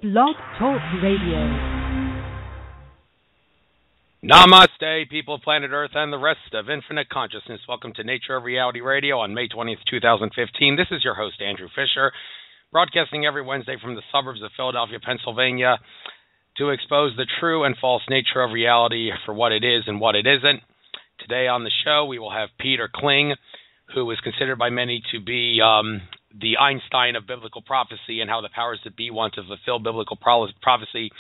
Blog Talk Radio. Namaste, people of planet Earth and the rest of infinite consciousness. Welcome to Nature of Reality Radio on May 20th, 2015. This is your host, Andrew Fisher, broadcasting every Wednesday from the suburbs of Philadelphia, Pennsylvania, to expose the true and false nature of reality for what it is and what it isn't. Today on the show, we will have Peter Kling, who is considered by many to be the Einstein of Biblical prophecy, and how the powers that be want to fulfill biblical prophecy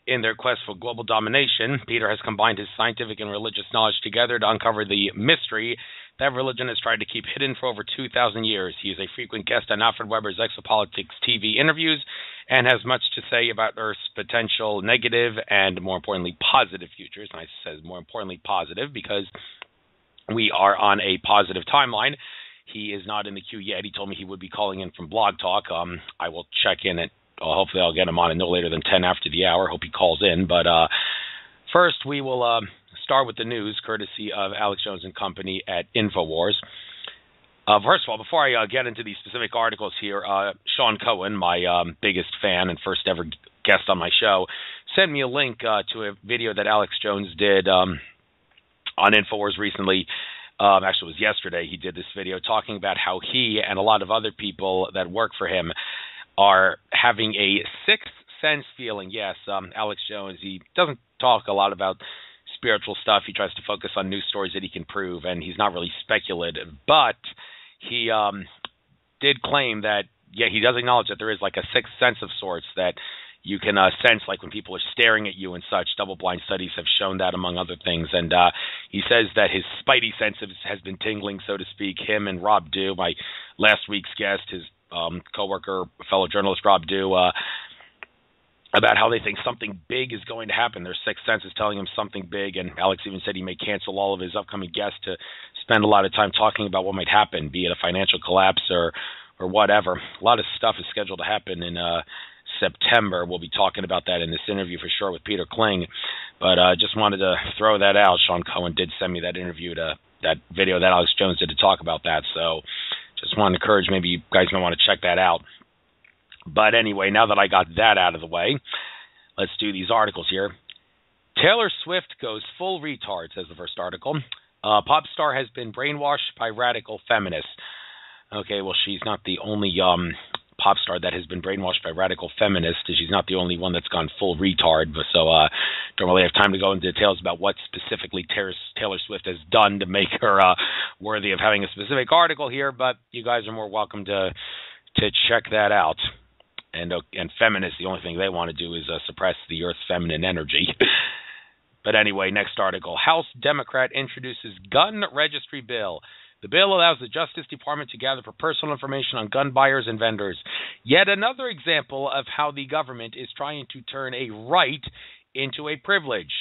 in their quest for global domination. Peter has combined his scientific and religious knowledge together to uncover the mystery that religion has tried to keep hidden for over 2,000 years. He is a frequent guest on Alfred Weber's ExopoliticsTV interviews and has much to say about Earth's potential negative and, more importantly, positive futures. And I said more importantly positive because we are on a positive timeline. He is not in the queue yet. He told me he would be calling in from Blog Talk. I will check in at hopefully I'll get him on no later than 10 after the hour. Hope he calls in. But first, we will start with the news, courtesy of Alex Jones and Company at InfoWars. First of all, before I get into these specific articles here, Sean Cohen, my biggest fan and first ever guest on my show, sent me a link to a video that Alex Jones did on InfoWars recently. Actually, it was yesterday. He did this video talking about how he and a lot of other people that work for him are having a sixth sense feeling. Yes, Alex Jones, he doesn't talk a lot about spiritual stuff. He tries to focus on news stories that he can prove, and he's not really speculative. But he did claim that, yeah, he does acknowledge that there is like a sixth sense of sorts that you can sense, like when people are staring at you and such. Double-blind studies have shown that, among other things. And he says that his spidey sense has been tingling, so to speak. Him and Rob Dew, my last week's guest, his co-worker, fellow journalist Rob Dew, about how they think something big is going to happen. Their sixth sense is telling him something big, and Alex even said he may cancel all of his upcoming guests to spend a lot of time talking about what might happen, be it a financial collapse or whatever. A lot of stuff is scheduled to happen in September. We'll be talking about that in this interview for sure with Peter Kling, but just wanted to throw that out. Sean Cohen did send me that video that Alex Jones did to talk about that, so just want to encourage, maybe you guys might want to check that out. But anyway, now that I got that out of the way, let's do these articles here. Taylor Swift goes full retard, says the first article. Pop star has been brainwashed by radical feminists. Okay, well, she's not the only pop star that has been brainwashed by radical feminists. She's not the only one that's gone full retard, but so don't really have time to go into details about what specifically Taylor Swift has done to make her worthy of having a specific article here, but you guys are more welcome to check that out. And feminists, the only thing they want to do is suppress the Earth's feminine energy. But anyway, next article. House Democrat introduces gun registry bill. The bill allows the Justice Department to gather for personal information on gun buyers and vendors. Yet another example of how the government is trying to turn a right into a privilege.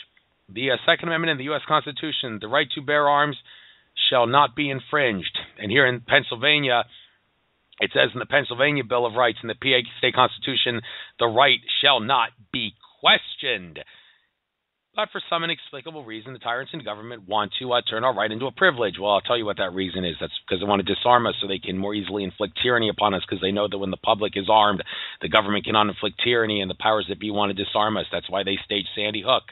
The Second Amendment in the U.S. Constitution, the right to bear arms, shall not be infringed. And here in Pennsylvania, it says in the Pennsylvania Bill of Rights, in the PA State Constitution, the right shall not be questioned. But for some inexplicable reason, the tyrants in government want to turn our right into a privilege. Well, I'll tell you what that reason is. That's because they want to disarm us so they can more easily inflict tyranny upon us, because they know that when the public is armed, the government cannot inflict tyranny, and the powers that be want to disarm us. That's why they staged Sandy Hook.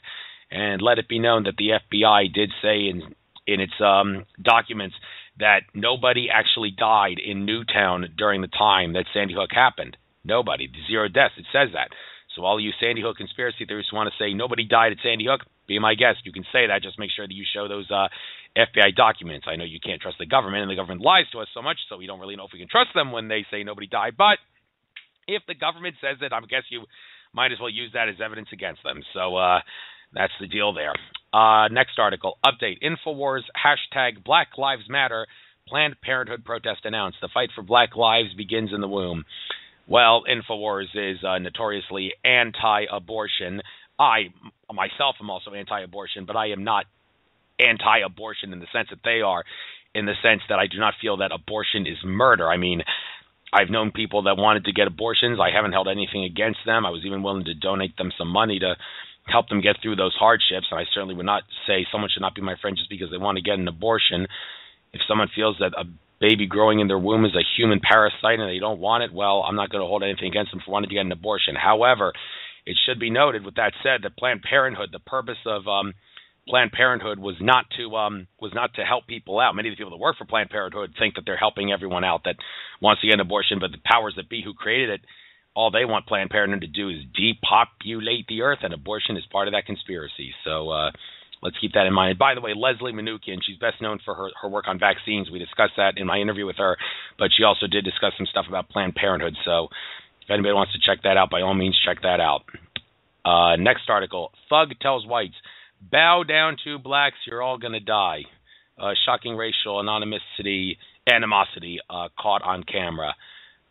And let it be known that the FBI did say in its documents that nobody actually died in Newtown during the time that Sandy Hook happened. Nobody. 0 deaths. It says that. So all you Sandy Hook conspiracy theorists who want to say nobody died at Sandy Hook, be my guest. You can say that. Just make sure that you show those FBI documents. I know you can't trust the government, and the government lies to us so much, so we don't really know if we can trust them when they say nobody died. But if the government says it, I guess you might as well use that as evidence against them. So that's the deal there. Next article. Update. InfoWars hashtag Black Lives Matter. Planned Parenthood protest announced. The fight for Black lives begins in the womb. Well, InfoWars is notoriously anti-abortion. I, myself, am also anti-abortion, but I am not anti-abortion in the sense that they are, in the sense that I do not feel that abortion is murder. I mean, I've known people that wanted to get abortions. I haven't held anything against them. I was even willing to donate them some money to help them get through those hardships, and I certainly would not say someone should not be my friend just because they want to get an abortion. If someone feels that baby growing in their womb is a human parasite and they don't want it, well, I'm not going to hold anything against them for wanting to get an abortion. However, it should be noted, with that said, that Planned Parenthood, the purpose of Planned Parenthood was not to help people out. Many of the people that work for Planned Parenthood think that they're helping everyone out that wants to get an abortion, but the powers that be who created it, all they want Planned Parenthood to do is depopulate the earth, and abortion is part of that conspiracy. So let's keep that in mind. And by the way, Leslie Manookian, she's best known for her work on vaccines. We discussed that in my interview with her, but she also did discuss some stuff about Planned Parenthood. So if anybody wants to check that out, by all means, check that out. Next article, Thug tells whites, bow down to blacks, you're all going to die. Shocking racial animosity caught on camera.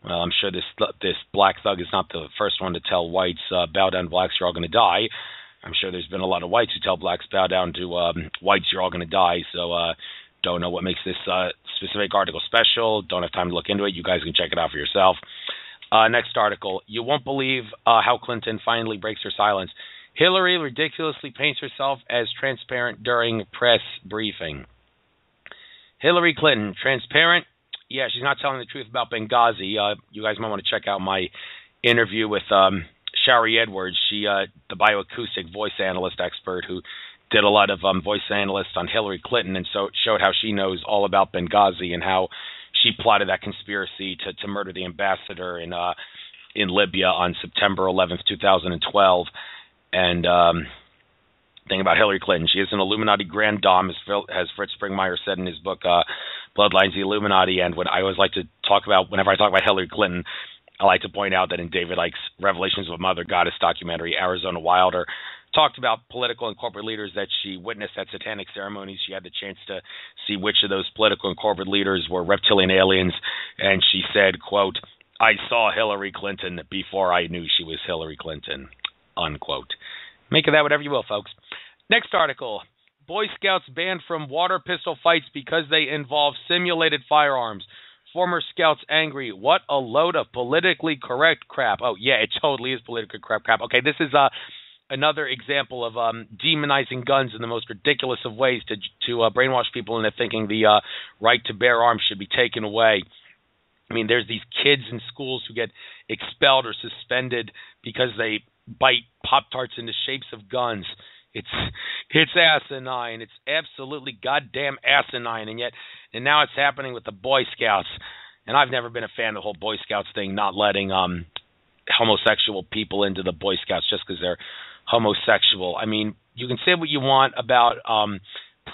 Well, I'm sure this black thug is not the first one to tell whites, bow down to blacks, you're all going to die. I'm sure there's been a lot of whites who tell blacks, bow down to whites, you're all going to die. So don't know what makes this specific article special. Don't have time to look into it. You guys can check it out for yourself. Next article, you won't believe how Clinton finally breaks her silence. Hillary ridiculously paints herself as transparent during press briefing. Hillary Clinton, transparent? Yeah, she's not telling the truth about Benghazi. You guys might want to check out my interview with Shari Edwards. She, the bioacoustic voice analyst expert who did a lot of voice analysts on Hillary Clinton, and so showed how she knows all about Benghazi and how she plotted that conspiracy to murder the ambassador in Libya on September 11th, 2012. And thing about Hillary Clinton, she is an Illuminati grand dame, as Fritz Springmeier said in his book Bloodlines, the Illuminati. And what I always like to talk about whenever I talk about Hillary Clinton, I like to point out that in David Icke's Revelations of a Mother Goddess documentary, Arizona Wilder talked about political and corporate leaders that she witnessed at satanic ceremonies. She had the chance to see which of those political and corporate leaders were reptilian aliens, and she said, quote, I saw Hillary Clinton before I knew she was Hillary Clinton, unquote. Make of that whatever you will, folks. Next article, Boy Scouts banned from water pistol fights because they involve simulated firearms. Former Scouts angry. What a load of politically correct crap. Oh, yeah, it totally is politically correct crap. Okay, this is another example of demonizing guns in the most ridiculous of ways to brainwash people into thinking the right to bear arms should be taken away. I mean, there's these kids in schools who get expelled or suspended because they bite Pop-Tarts into shapes of guns. It's asinine. It's absolutely goddamn asinine. And now it's happening with the Boy Scouts. And I've never been a fan of the whole Boy Scouts thing, not letting homosexual people into the Boy Scouts just because they're homosexual. I mean, you can say what you want about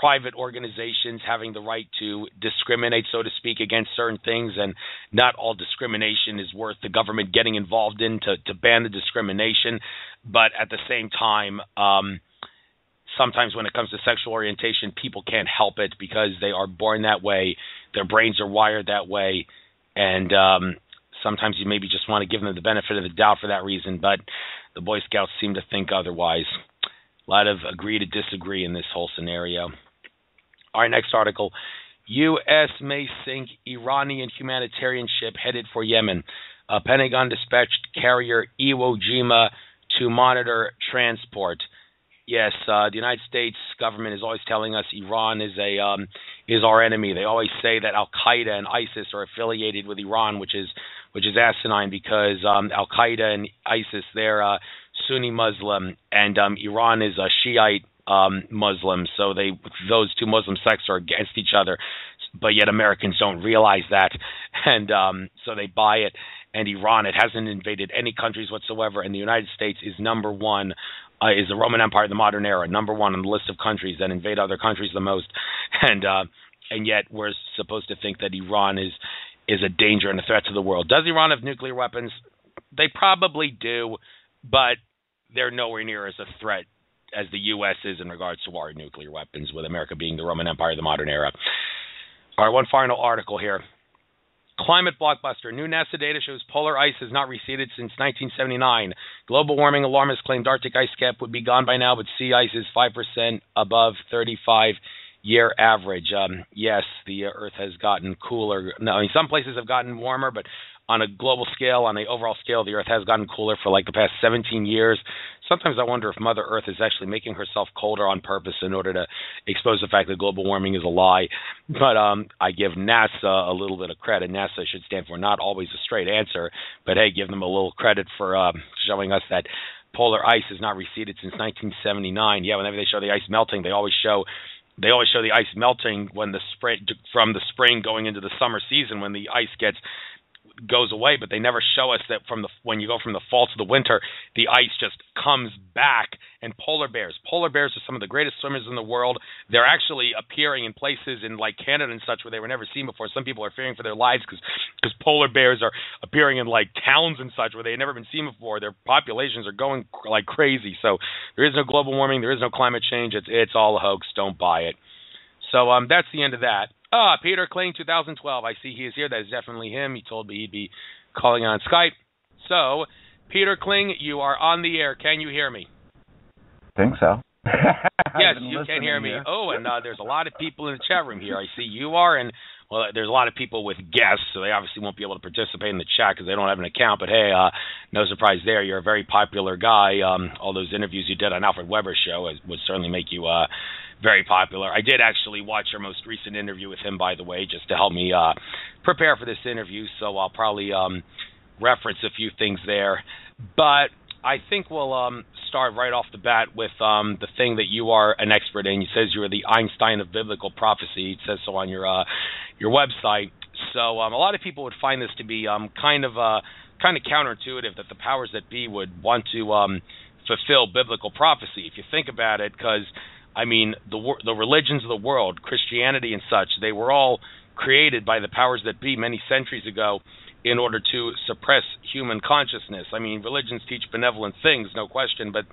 private organizations having the right to discriminate, so to speak, against certain things, and not all discrimination is worth the government getting involved in to ban the discrimination. But at the same time, sometimes when it comes to sexual orientation, people can't help it because they are born that way, their brains are wired that way, and sometimes you maybe just want to give them the benefit of the doubt for that reason, but the Boy Scouts seem to think otherwise. A lot of agree to disagree in this whole scenario. All right, next article. U.S. may sink Iranian humanitarian ship headed for Yemen. Pentagon dispatched carrier Iwo Jima to monitor transport. Yes, the United States government is always telling us Iran is our enemy. They always say that Al-Qaeda and ISIS are affiliated with Iran, which is asinine because Al-Qaeda and ISIS, they're Sunni Muslim, and Iran is a Shiite Muslim. So those two Muslim sects are against each other, but yet Americans don't realize that, and so they buy it. And Iran, it hasn't invaded any countries whatsoever, and the United States is number one. Is the Roman Empire of the modern era, number one on the list of countries that invade other countries the most, and yet we're supposed to think that Iran is a danger and a threat to the world. Does Iran have nuclear weapons? They probably do, but they're nowhere near as a threat as the U.S. is in regards to our nuclear weapons, with America being the Roman Empire of the modern era. All right, one final article here. Climate blockbuster. New NASA data shows polar ice has not receded since 1979. Global warming alarmists claimed Arctic ice cap would be gone by now, but sea ice is 5% above 35-year average. Yes, the Earth has gotten cooler. No, I mean, some places have gotten warmer, but on a global scale, on the overall scale, the Earth has gotten cooler for like the past 17 years. Sometimes I wonder if Mother Earth is actually making herself colder on purpose in order to expose the fact that global warming is a lie. But I give NASA a little bit of credit. NASA should stand for not always a straight answer, but hey, give them a little credit for showing us that polar ice has not receded since 1979. Yeah, whenever they show the ice melting, they always show the ice melting when from the spring going into the summer season when the ice goes away, but they never show us that when you go from the fall to the winter, the ice just comes back. And polar bears are some of the greatest swimmers in the world. They're actually appearing in places in like Canada and such where they were never seen before. Some people are fearing for their lives because polar bears are appearing in like towns and such where they've never been seen before. Their populations are going like crazy. So there is no global warming, there is no climate change. It's all a hoax. Don't buy it. So that's the end of that. Peter Kling, 2012. I see he is here. That is definitely him. He told me he'd be calling on Skype. So, Peter Kling, you are on the air. Can you hear me? I think so. Yes, you can hear me. Here. Oh, and there's a lot of people in the chat room here. I see you are, and well, there's a lot of people with guests, so they obviously won't be able to participate in the chat because they don't have an account. But hey, no surprise there. You're a very popular guy. All those interviews you did on Alfred Weber's show would certainly make you very popular. I did actually watch your most recent interview with him, by the way, just to help me prepare for this interview. So I'll probably reference a few things there. But I think we'll start right off the bat with the thing that you are an expert in. It says you're the Einstein of Biblical Prophecy. It says so on your website. So a lot of people would find this to be kind of counterintuitive that the powers that be would want to fulfill biblical prophecy. If you think about it, because I mean the religions of the world, Christianity and such, they were all created by the powers that be many centuries ago in order to suppress human consciousness. I mean, religions teach benevolent things, no question, but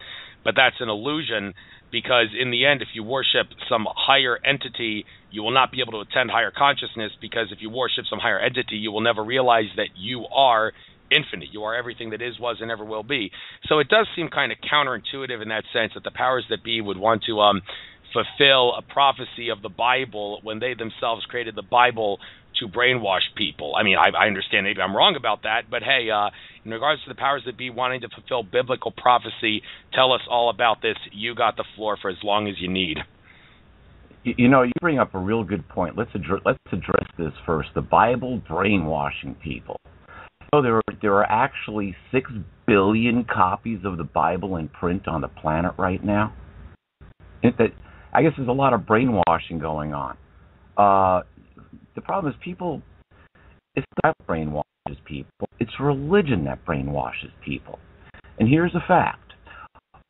that's an illusion, because in the end, if you worship some higher entity, you will not be able to attain higher consciousness, because if you worship some higher entity, you will never realize that you are infinite. You are everything that is, was, and ever will be. So it does seem kind of counterintuitive in that sense that the powers that be would want to fulfill a prophecy of the Bible when they themselves created the Bible to brainwash people. I mean, I understand maybe I'm wrong about that, but hey, in regards to the powers that be wanting to fulfill biblical prophecy, tell us all about this. You got the floor for as long as you need. You know, you bring up a real good point. Let's address this first. The Bible brainwashing people. So there are actually 6 billion copies of the Bible in print on the planet right now. I guess there's a lot of brainwashing going on. The problem is it's not brainwashes people. It's religion that brainwashes people. And here's a fact.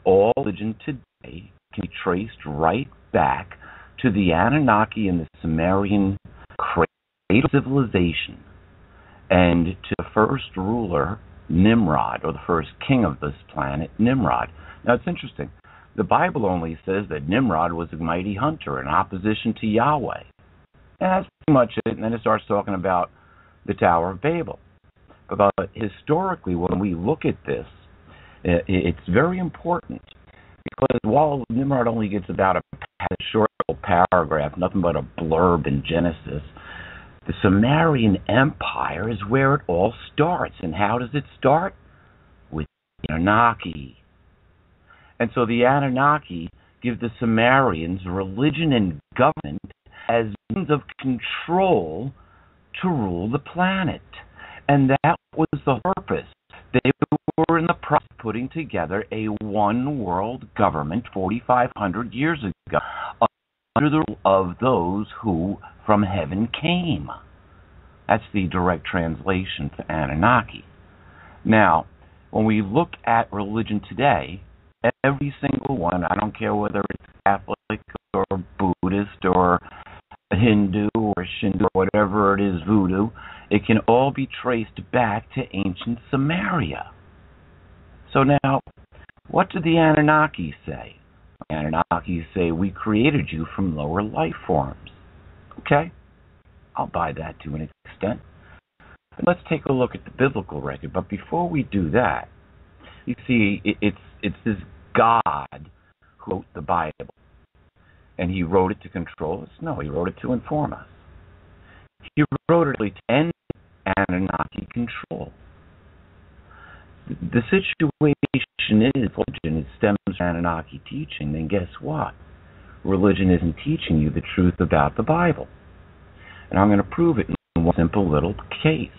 All religion today can be traced right back to the Anunnaki and the Sumerian cradle civilization and to the first ruler, Nimrod, or the first king of this planet, Nimrod. Now, it's interesting. The Bible only says that Nimrod was a mighty hunter in opposition to Yahweh. And that's pretty much it. And then it starts talking about the Tower of Babel. But historically, when we look at this, it's very important. Because while Nimrod only gets about a short little paragraph, nothing but a blurb in Genesis, the Sumerian Empire is where it all starts. And how does it start? With the Anunnaki. And so the Anunnaki give the Sumerians religion and government as means of control to rule the planet. And that was the purpose. They were in the process of putting together a one-world government 4,500 years ago under the rule of those who from heaven came. That's the direct translation for Anunnaki. Now, when we look at religion today, every single one, I don't care whether it's Catholic or Buddhist or Hindu or Shinto or whatever it is, voodoo, it can all be traced back to ancient Sumeria. So now, what do the Anunnaki say? The Anunnaki say, we created you from lower life forms. Okay, I'll buy that to an extent. But let's take a look at the biblical record. But before we do that, you see, it's this God who wrote the Bible. And he wrote it to control us? No, he wrote it to inform us. He wrote it to end Anunnaki control. The situation is religion. It stems from Anunnaki teaching. Then guess what? Religion isn't teaching you the truth about the Bible. And I'm going to prove it in one simple little case.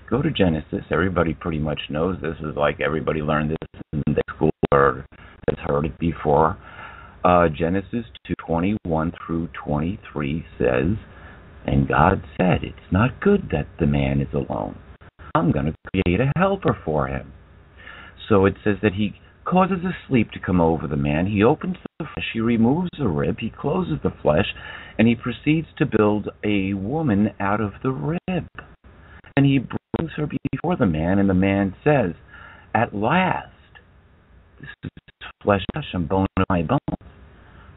Go to Genesis. Everybody pretty much knows this. Is like everybody learned this in the school or has heard it before. Genesis 2:21 through 23 says, "And God said, it's not good that the man is alone. I'm going to create a helper for him." So it says that he causes a sleep to come over the man. He opens the flesh, he removes the rib, he closes the flesh, and he proceeds to build a woman out of the rib. And he brings her before the man, and the man says, "At last, this is flesh and bone of my bones.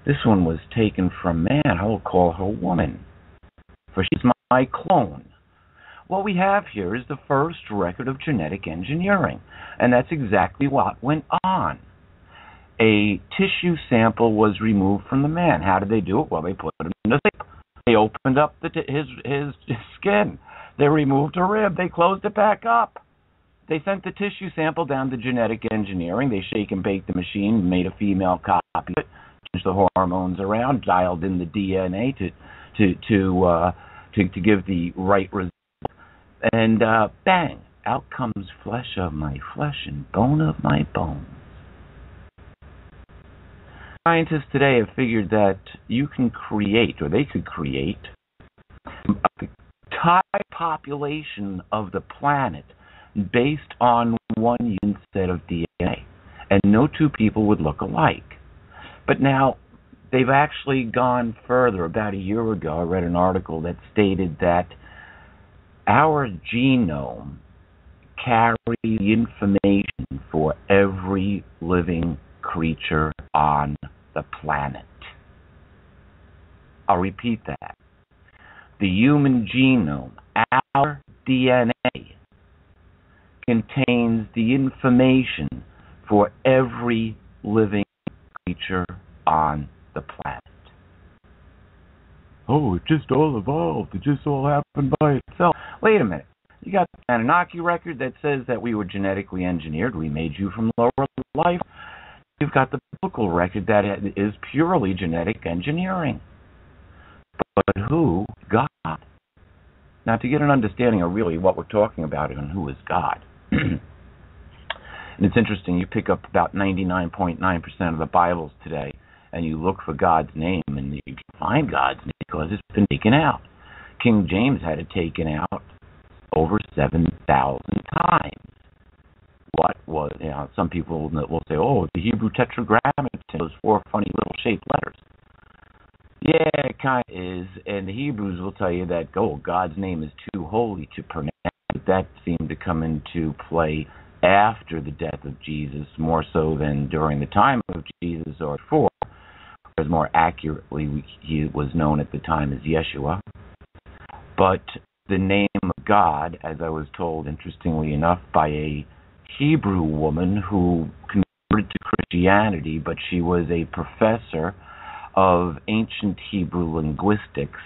This one was taken from man. I will call her woman, for she's my clone." What we have here is the first record of genetic engineering, and that's exactly what went on. A tissue sample was removed from the man. How did they do it? Well, they put him in a tape. They opened up his skin. They removed a rib. They closed it back up. They sent the tissue sample down to genetic engineering. They shake and bake the machine, made a female copy of it, changed the hormones around, dialed in the DNA to give the right result. And bang, out comes flesh of my flesh and bone of my bones. Scientists today have figured that you can create, or they could create, a entire population of the planet based on one unit set of DNA. And no two people would look alike. But now, they've actually gone further. About a year ago, I read an article that stated that our genome carries the information for every living creature on the planet. I'll repeat that. The human genome, our DNA, contains the information for every living creature on the planet. Oh, it just all evolved. It just all happened by itself. Wait a minute. You got the Anunnaki record that says that we were genetically engineered. We made you from lower life. You've got the biblical record that is purely genetic engineering. But who? God. Now, to get an understanding of really what we're talking about and who is God. And it's interesting, you pick up about 99.9% of the Bibles today, and you look for God's name, and you can find God's name because it's been taken out. King James had it taken out over 7,000 times. What was, some people will say, oh, the Hebrew tetragrammaton, those four funny little shaped letters. Yeah, it kind of is, and the Hebrews will tell you that, God's name is too holy to pronounce. That seemed to come into play after the death of Jesus, more so than during the time of Jesus or before. Whereas more accurately, he was known at the time as Yeshua. But the name of God, as I was told, interestingly enough, by a Hebrew woman who converted to Christianity, but she was a professor of ancient Hebrew linguistics.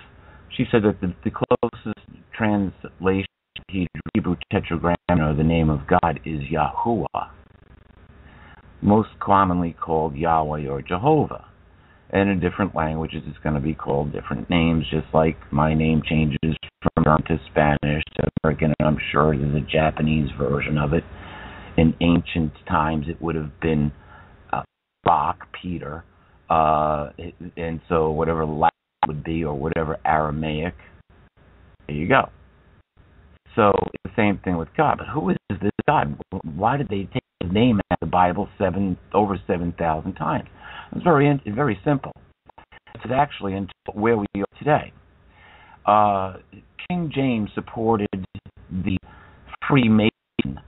She said that the closest translation to Hebrew tetragrammaton, or the name of God, is Yahuwah, most commonly called Yahweh or Jehovah. And in different languages, it's going to be called different names, just like my name changes from German to Spanish to American, and I'm sure there's a Japanese version of it. In ancient times, it would have been Bach, Peter, and so whatever Latin would be, or whatever Aramaic, there you go. So it's the same thing with God. But who is this God? Why did they take his name out of the Bible over 7,000 times? It's very simple. It's actually into where we are today. King James supported the Freemason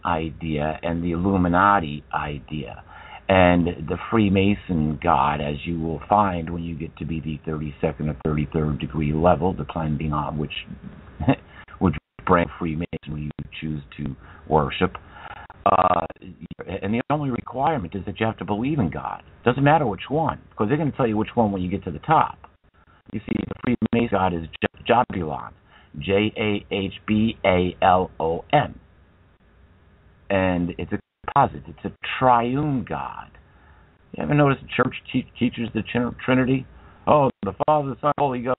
idea and the Illuminati idea. And the Freemason God, as you will find when you get to be the 32nd or 33rd degree level, depending on which brand Freemason you choose to worship. And the only requirement is that you have to believe in God. Doesn't matter which one, because they're going to tell you which one when you get to the top. You see, the Freemason God is Jabulon. Jahbalon. And it's a composite. It's a triune God. You ever notice the church teaches the Trinity? Oh, the Father, the Son, Holy Ghost.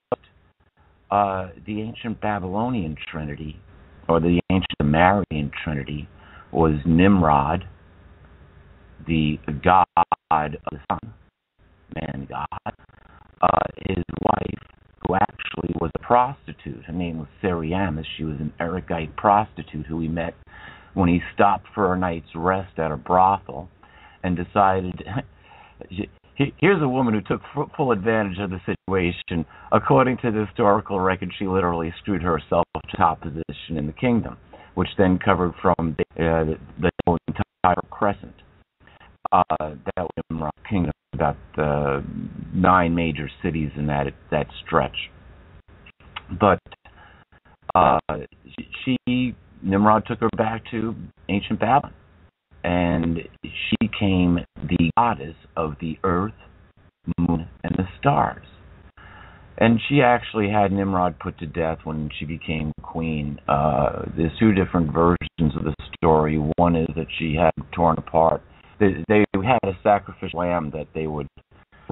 The ancient Babylonian Trinity, or the ancient Sumerian Trinity, was Nimrod, the god of the sun, man god, his wife, who actually was a prostitute. Her name was Seriamis. She was an erudite prostitute who he met when he stopped for a night's rest at a brothel and decided, here's a woman who took full advantage of the situation. According to the historical record, she literally screwed herself to top position in the kingdom, which then covered from the entire crescent. That was Nimrod's kingdom, about 9 major cities in that stretch. But Nimrod took her back to ancient Babylon, and she became the goddess of the earth, moon, and the stars. And she actually had Nimrod put to death when she became queen. There's 2 different versions of the story. One is that she had torn apart. They had a sacrificial lamb that they would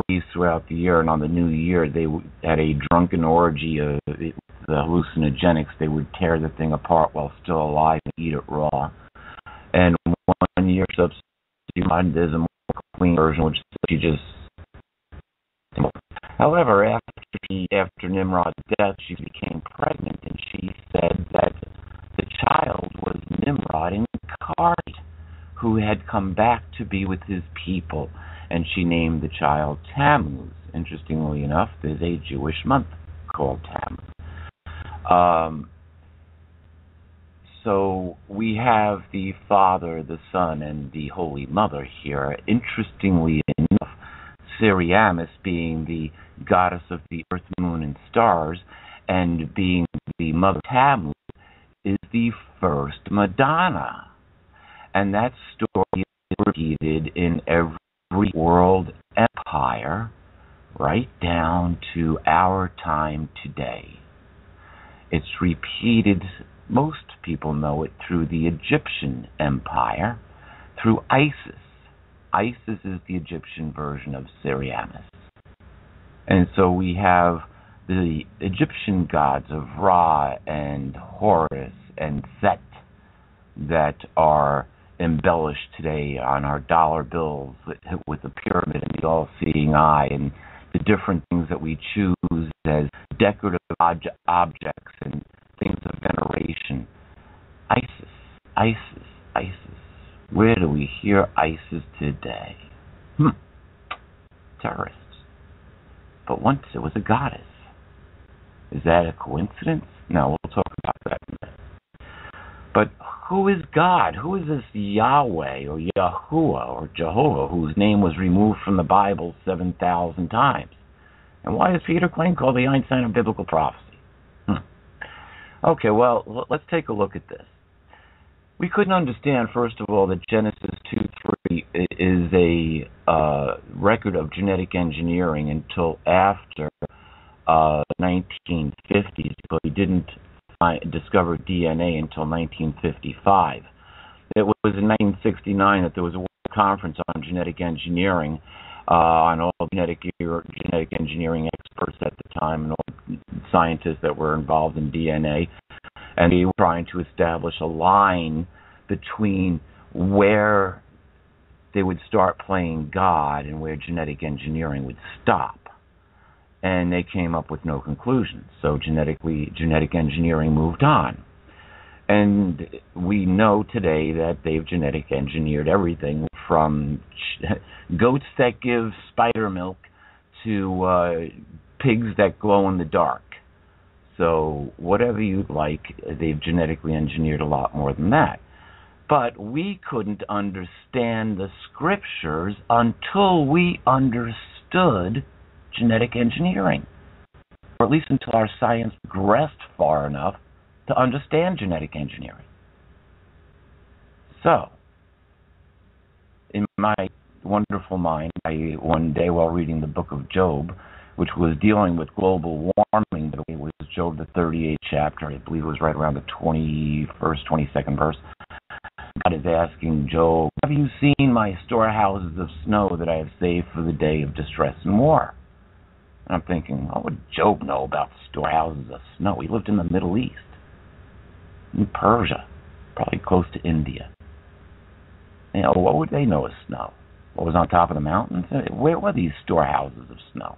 release throughout the year, and on the new year they had a drunken orgy of the hallucinogenics. They would tear the thing apart while still alive and eat it raw. And one year subsequent, there's a more clean version, which she just. However, after Nimrod's death, she became pregnant, and she said that the child was Nimrod incarnate, who had come back to be with his people, and she named the child Tammuz. Interestingly enough, there's a Jewish month called Tammuz. So we have the Father, the Son, and the Holy Mother here. Interestingly enough, Seriamis being the goddess of the earth, moon, and stars, and being the mother Tammuz, is the first Madonna. And that story is repeated in every world empire, right down to our time today. It's repeated, most people know it, through the Egyptian Empire, through Isis. Isis is the Egyptian version of Seriamis. And so we have the Egyptian gods of Ra and Horus and Set that are embellished today on our dollar bills with the pyramid and the all-seeing eye and the different things that we choose as decorative objects and things of veneration. Isis, Isis, Isis. Where do we hear Isis today? Terrorists. But once it was a goddess. Is that a coincidence? No, we'll talk about that in a minute. But who is God? Who is this Yahweh or Yahuwah or Jehovah whose name was removed from the Bible 7,000 times? And why is Peter Kling called the Einstein of Biblical Prophecy? Okay, well, let's take a look at this. We couldn't understand, first of all, that Genesis 2:3 is a record of genetic engineering until after 1950s, but we didn't discover DNA until 1955. It was in 1969 that there was a World Conference on genetic engineering, on all genetic engineering experts at the time and all scientists that were involved in DNA, and they were trying to establish a line between where they would start playing God and where genetic engineering would stop. And they came up with no conclusions. So genetic engineering moved on. And we know today that they've genetic engineered everything from goats that give spider milk to pigs that glow in the dark. So whatever you'd like, they've genetically engineered a lot more than that. But we couldn't understand the scriptures until we understood genetic engineering, or at least until our science progressed far enough to understand genetic engineering. So, in my wonderful mind, one day while reading the book of Job, which was dealing with global warming. It was Job, the 38th chapter. I believe it was right around the 22nd verse. God is asking Job, have you seen my storehouses of snow that I have saved for the day of distress and war? And I'm thinking, what would Job know about storehouses of snow? He lived in the Middle East, in Persia, probably close to India. What would they know of snow? What was on top of the mountains? Where were these storehouses of snow?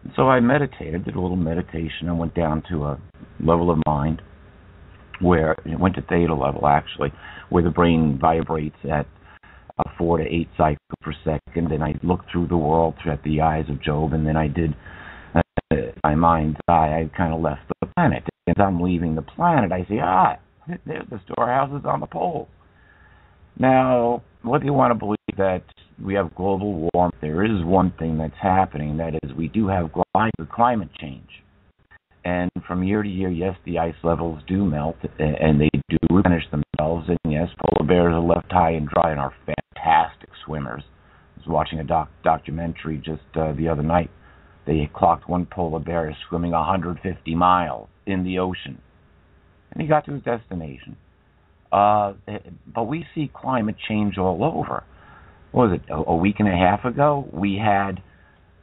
And so I meditated, did a little meditation, and went down to a level of mind where it went to theta level, actually, where the brain vibrates at 4 to 8 cycles per second, and I looked through the world through the eyes of Job, and then I did my mind's eye. I kind of left the planet. As I'm leaving the planet, I see, there's the storehouses on the poles. Now, whether you want to believe that we have global warming, there is one thing that's happening, that is we do have climate change. And from year to year, yes, the ice levels do melt, and they do replenish themselves. And yes, polar bears are left high and dry and are fantastic swimmers. I was watching a documentary just the other night. They clocked one polar bear swimming 150 miles in the ocean. And he got to his destination. But we see climate change all over. What was it, a week and a half ago? We had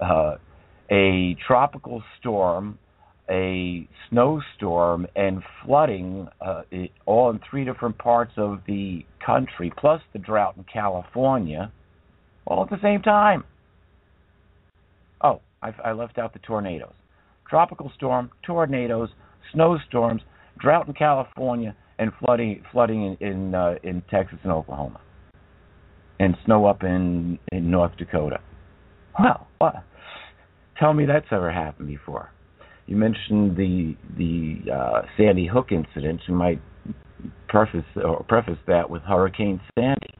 a tropical storm, a snowstorm, and flooding all in 3 different parts of the country, plus the drought in California, all at the same time. Oh, I left out the tornadoes. Tropical storm, tornadoes, snowstorms, drought in California, and flooding in Texas and Oklahoma, and snow up in North Dakota. Well, what? Tell me that's ever happened before. You mentioned the Sandy Hook incident. You might preface that with Hurricane Sandy,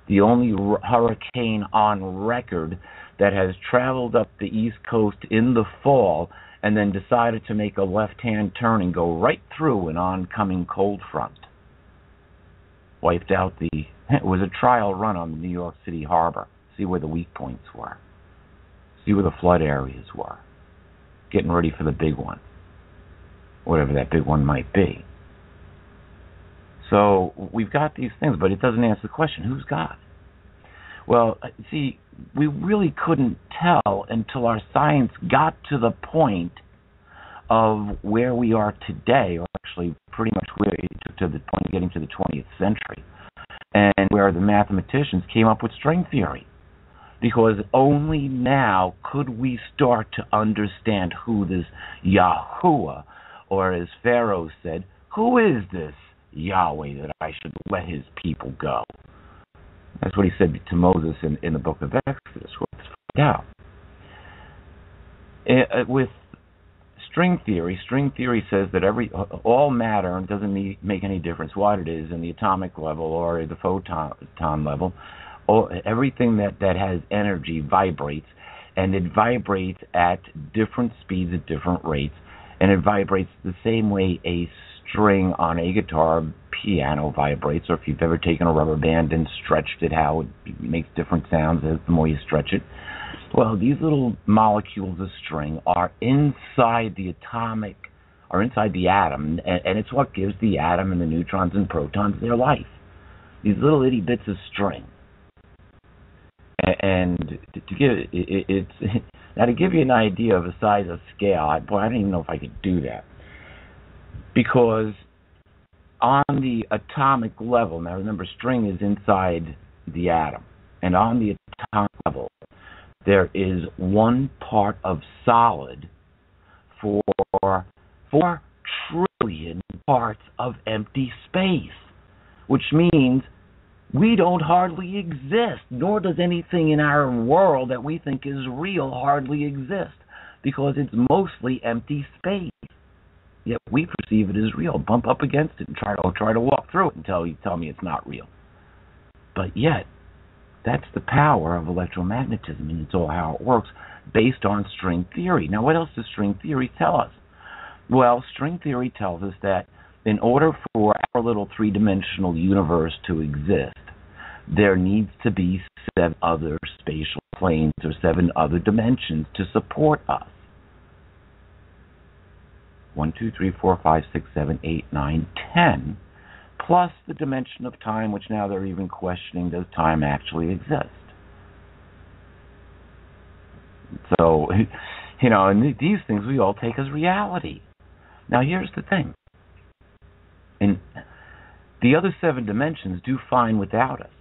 the only hurricane on record that has traveled up the East Coast in the fall and then decided to make a left-hand turn and go right through an oncoming cold front. Wiped out it was a trial run on the New York City harbor. See where the weak points were. See where the flood areas were. Getting ready for the big one. Whatever that big one might be. So we've got these things, but it doesn't answer the question, who's God? Well, see, we really couldn't tell until our science got to the point of where we are today, or actually pretty much where it took to the point of getting to the 20th century, and where the mathematicians came up with string theory. Because only now could we start to understand who this Yahuwah, or as Pharaoh said, who is this Yahweh that I should let his people go? That's what he said to Moses in the book of Exodus. Let's find out. With string theory says that all matter doesn't make any difference what it is in the atomic level or the photon level. Everything that has energy vibrates, and it vibrates at different speeds at different rates, and it vibrates the same way a string on a guitar, piano vibrates, or if you've ever taken a rubber band and stretched it, how it makes different sounds the more you stretch it. Well, these little molecules of string are inside the atom, and it's what gives the atom and the neutrons and protons their life. These little itty bits of string. And to give you an idea of the size of scale, I don't even know if I could do that. Because on the atomic level, now remember, string is inside the atom, and on the atomic level, there is 1 part of solid for 4 trillion parts of empty space, which means we don't hardly exist, nor does anything in our world that we think is real hardly exist, because it's mostly empty space. Yet we perceive it as real, bump up against it and try to walk through it until you tell me it's not real. But yet, that's the power of electromagnetism, and it's all how it works, based on string theory. Now, what else does string theory tell us? Well, string theory tells us that in order for our little 3-dimensional universe to exist, there needs to be 7 other spatial planes or 7 other dimensions to support us. 1, 2, 3, 4, 5, 6, 7, 8, 9, 10, plus the dimension of time, which now they're even questioning, does time actually exist? So, and these things we all take as reality. Now, here's the thing. And the other 7 dimensions do fine without us.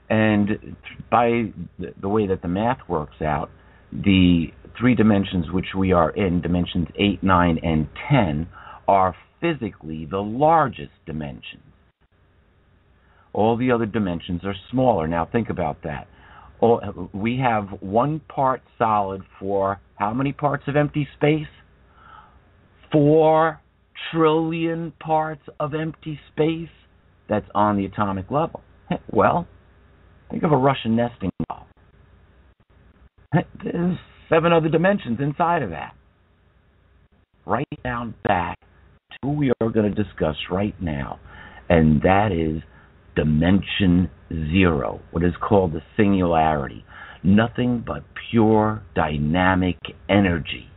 And by the way that the math works out, the 3 dimensions which we are in, dimensions 8, 9, and 10, are physically the largest dimensions. All the other dimensions are smaller. Now think about that. We have 1 part solid for how many parts of empty space? 4 trillion parts of empty space. That's on the atomic level. Well, think of a Russian nesting doll. There's 7 other dimensions inside of that. Right down back to who we are going to discuss right now, and that is dimension 0, what is called the singularity. Nothing but pure dynamic energy.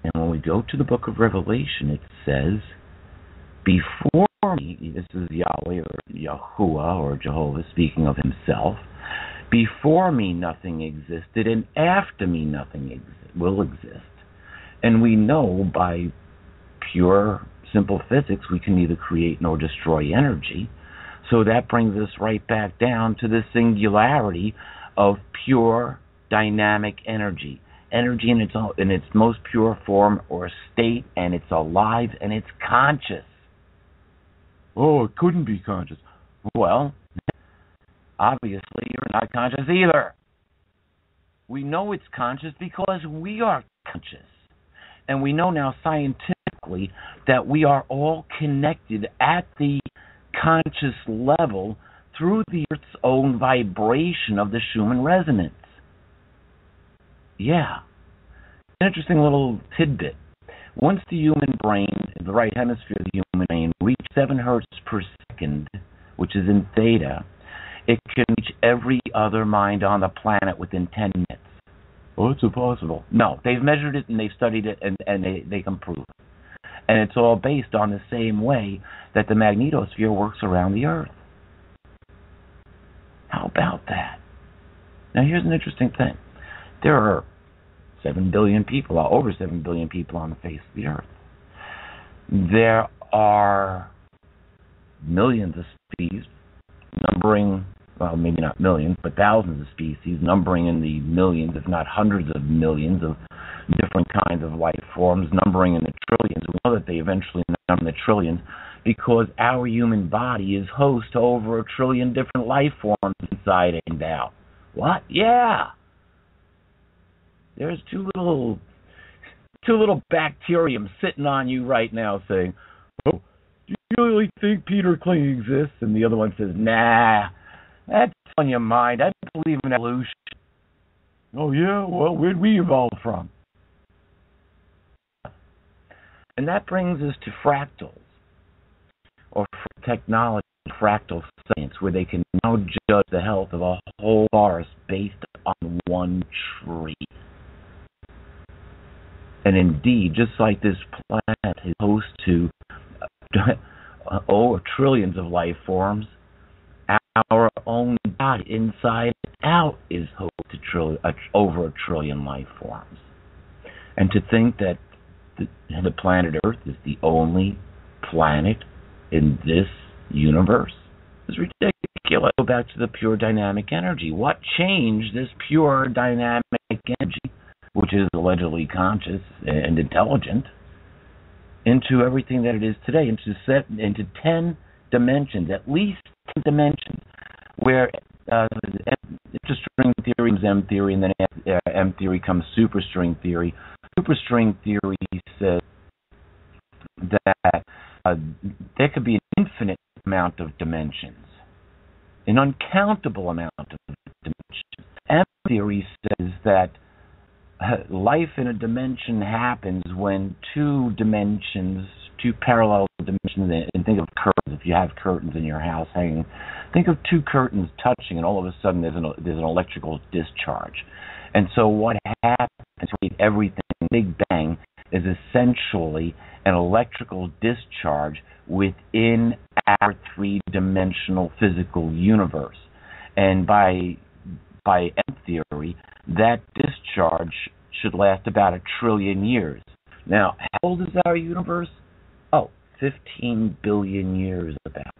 And when we go to the book of Revelation, it says, before me, this is Yahweh or Yahuwah or Jehovah speaking of himself, before me nothing existed, and after me nothing will exist. And we know by pure, simple physics we can neither create nor destroy energy. So that brings us right back down to the singularity of pure dynamic energy. Energy in its most pure form or state, and it's alive and it's conscious. Oh, it couldn't be conscious. Well, obviously you're not conscious either. We know it's conscious because we are conscious. And we know now scientifically that we are all connected at the conscious level through the Earth's own vibration of the Schumann resonance. Yeah. Interesting little tidbit. Once the human brain, the right hemisphere of the human brain, reaches 7 hertz per second, which is in theta, it can reach every other mind on the planet within 10 minutes. Oh, it's impossible. No, they've measured it and they've studied it and they can prove it. And it's all based on the same way that the magnetosphere works around the Earth. How about that? Now here's an interesting thing. There are 7 billion people, over 7 billion people on the face of the Earth. There are millions of species, numbering, well, maybe not millions, but thousands of species, numbering in the millions, if not hundreds of millions of different kinds of life forms, numbering in the trillions. We know that they eventually number in the trillions because our human body is host to over 1 trillion different life forms inside and out. What? Yeah. There's two little bacterium sitting on you right now saying, "Oh, do you really think Peter Kling exists?" And the other one says, "Nah, that's on your mind. I don't believe in evolution." "Oh yeah, well, where'd we evolve from?" And that brings us to fractals, or technology, fractal science, where they can now judge the health of a whole forest based on 1 tree. And indeed, just like this planet is host to trillions of life forms, our own body, inside and out, is host to over 1 trillion life forms. And to think that the planet Earth is the only planet in this universe is ridiculous. Go back to the pure dynamic energy. What changed this pure dynamic energy, which is allegedly conscious and intelligent, into everything that it is today, into 10 dimensions, at least 10 dimensions, where string theory comes M theory, and then M theory comes superstring theory. Superstring theory says that there could be an infinite amount of dimensions, an uncountable amount of dimensions. M theory says that life in a dimension happens when 2 parallel dimensions, and think of curtains. If you have curtains in your house hanging, think of 2 curtains touching, and all of a sudden there's an electrical discharge. And so what happens with everything, Big Bang, is essentially an electrical discharge within our three-dimensional physical universe. And by M theory, that discharge should last about 1 trillion years. Now, how old is our universe? 15 billion years about.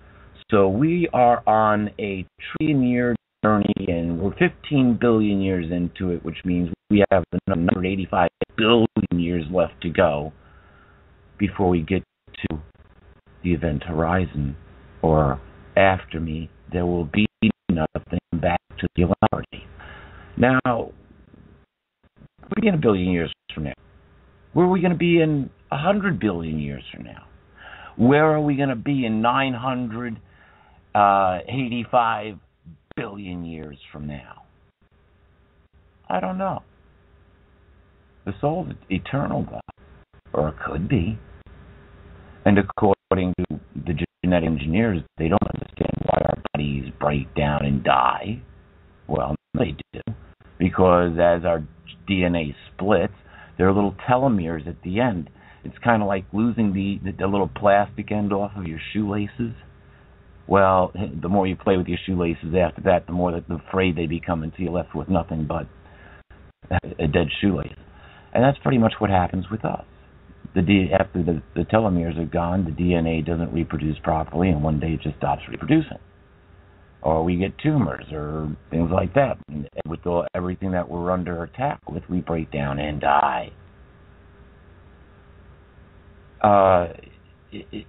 So we are on a trillion-year journey, and we're 15 billion years into it, which means we have another 185 billion years left to go before we get to the event horizon, or after me, there will be nothing back to singularity. Now, we're in 1 billion years from now. Where are we going to be in 100 billion years from now? Where are we going to be in 985 billion years from now? I don't know. The soul's eternal, God, or it could be. And according to the genetic engineers, they don't understand why our bodies break down and die. Well, they do, because as our DNA splits, there are little telomeres at the end. It's kind of like losing the little plastic end off of your shoelaces. Well, the more you play with your shoelaces after that, the more that the frayed they become until you're left with nothing but a dead shoelace. And that's pretty much what happens with us. After the telomeres are gone, the DNA doesn't reproduce properly, and one day it just stops reproducing. Or we get tumors or things like that. And with everything that we're under attack with, we break down and die.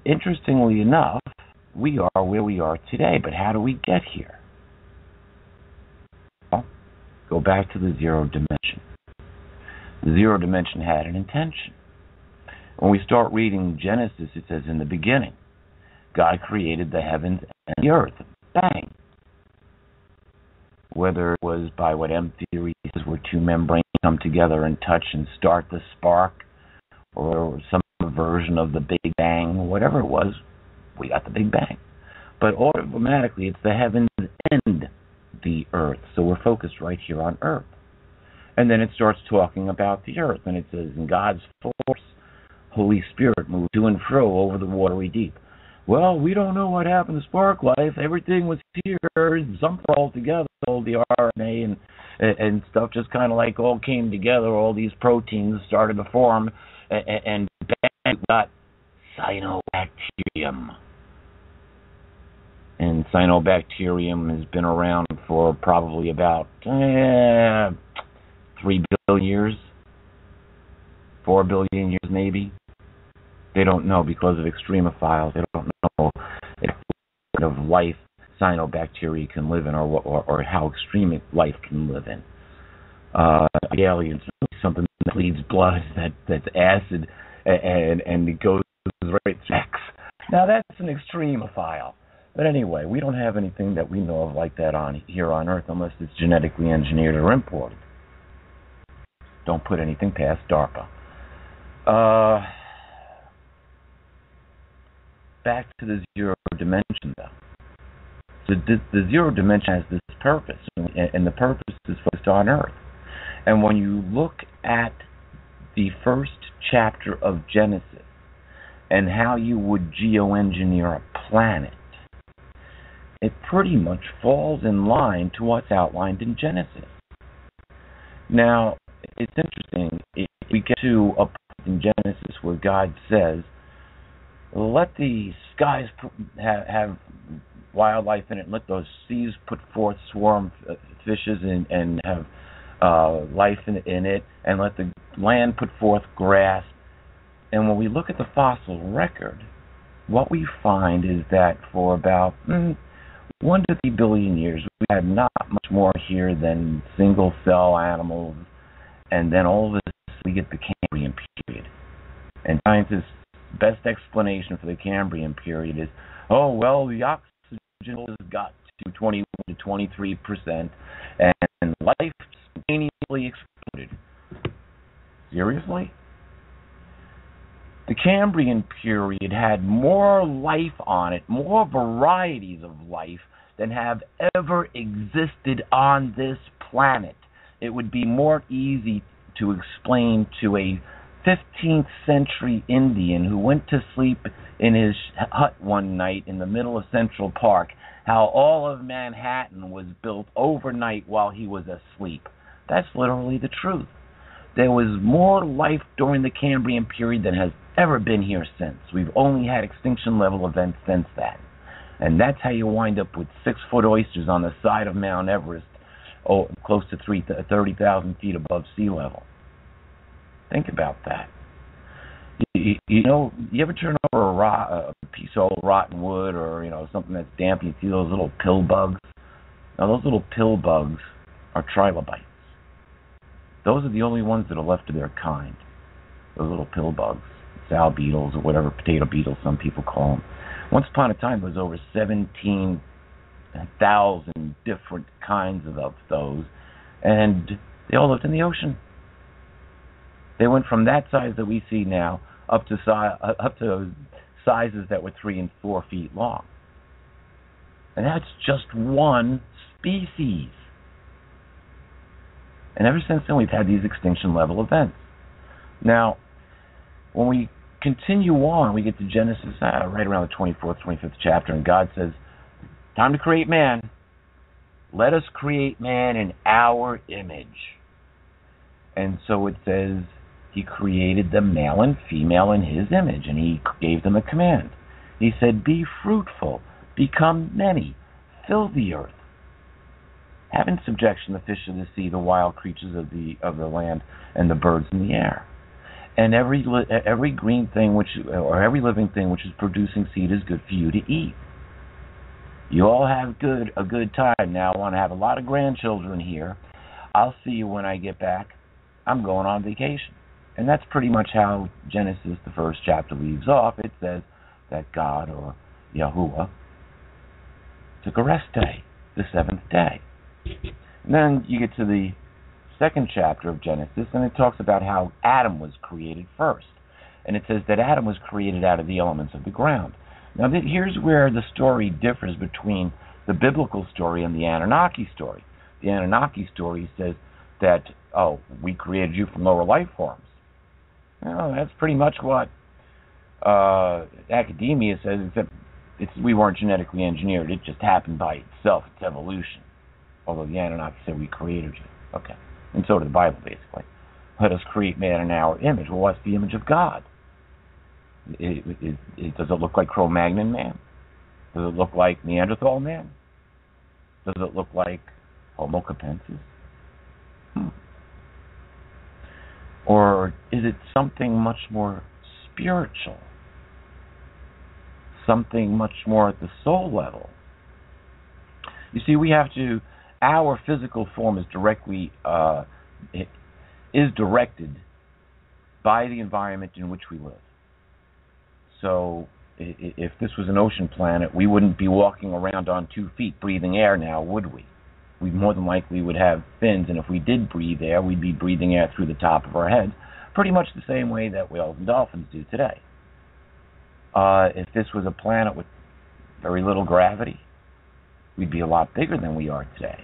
Interestingly enough, we are where we are today, but how do we get here? Well, go back to the zero dimension. The zero dimension had an intention. When we start reading Genesis, it says, in the beginning, God created the heavens and the earth. Bang! Whether it was by what M theory says, where two membranes come together and touch and start the spark, or some version of the Big Bang, whatever it was, we got the Big Bang. But automatically, it's the heavens and the earth. So we're focused right here on earth. And then it starts talking about the earth, and it says, in God's force, Holy Spirit moved to and fro over the watery deep. Well, we don't know what happened to spark life. Everything was here, something all together, all the RNA and stuff just kind of like all came together. All these proteins started to form, and bang, we got cyanobacterium. And cyanobacterium has been around for probably about 3 billion years, 4 billion years maybe. They don't know because of extremophiles. They don't know if what of life cyanobacteria can live in, or how extreme life can live in. Aliens, something that bleeds blood, that's acid, and it goes right through X. Now that's an extremophile. But anyway, we don't have anything that we know of like that here on Earth unless it's genetically engineered or imported. Don't put anything past DARPA. Back to the zero dimension, though. So the zero dimension has this purpose, and the purpose is focused on Earth. And when you look at the first chapter of Genesis and how you would geoengineer a planet, it pretty much falls in line to what's outlined in Genesis. Now, it's interesting, if we get to a point in Genesis where God says, let the skies have wildlife in it, and let those seas put forth swarm fishes and have life in it, and let the land put forth grass. And when we look at the fossil record, what we find is that for about 1 to 3 billion years, we had not much more here than single-cell animals, and then all of a sudden we get the Cambrian period. And scientists' best explanation for the Cambrian period is, oh, well, the oxygen levels got to 21 to 23%, and life spontaneously exploded. Seriously? The Cambrian period had more life on it, more varieties of life than have ever existed on this planet. It would be more easy to explain to a 15th century Indian who went to sleep in his hut one night in the middle of Central Park, how all of Manhattan was built overnight while he was asleep. That's literally the truth. There was more life during the Cambrian period than has ever been here since. We've only had extinction level events since then. And that's how you wind up with 6-foot oysters on the side of Mount Everest, close to 30,000 feet above sea level. Think about that. You know, you ever turn over a piece of old rotten wood or, something that's damp, and you see those little pill bugs? Now, those little pill bugs are trilobites. Those are the only ones that are left of their kind. Those little pill bugs, sow beetles or whatever, potato beetles some people call them. Once upon a time, there was over 17,000 different kinds of those, and they all lived in the ocean. They went from that size that we see now up to sizes that were 3 and 4 feet long. And that's just one species. And ever since then, we've had these extinction level events. Now, when we continue on, we get to Genesis right around the 24th, 25th chapter, and God says, time to create man. Let us create man in our image. And so it says, he created the male and female in his image, and he gave them a command. He said, be fruitful, become many, fill the earth, have in subjection the fish of the sea, the wild creatures of the land, and the birds in the air. And every green thing or every living thing which is producing seed is good for you to eat. You all have a good time. Now I want to have a lot of grandchildren here. I'll see you when I get back. I'm going on vacation. And that's pretty much how Genesis, the first chapter, leaves off. It says that God, or Yahuwah, took a rest day, the 7th day. And then you get to the second chapter of Genesis, and it talks about how Adam was created first. And it says that Adam was created out of the elements of the ground. Now, here's where the story differs between the biblical story and the Anunnaki story. The Anunnaki story says that, we created you from lower life forms. Well, that's pretty much what academia says, except we weren't genetically engineered. It just happened by itself. It's evolution. Although the Anunnaki said we created you. Okay. And so did the Bible, basically. Let us create man in our image. Well, what's the image of God? Does it look like Cro-Magnon man? Does it look like Neanderthal man? Does it look like Homo capensis? Or is it something much more spiritual? Something much more at the soul level? You see, our physical form is directed by the environment in which we live. So if this was an ocean planet, we wouldn't be walking around on 2 feet breathing air now, would we? We more than likely would have fins, and if we did breathe air, we'd be breathing air through the top of our heads, pretty much the same way that whales and dolphins do today. If this was a planet with very little gravity, we'd be a lot bigger than we are today.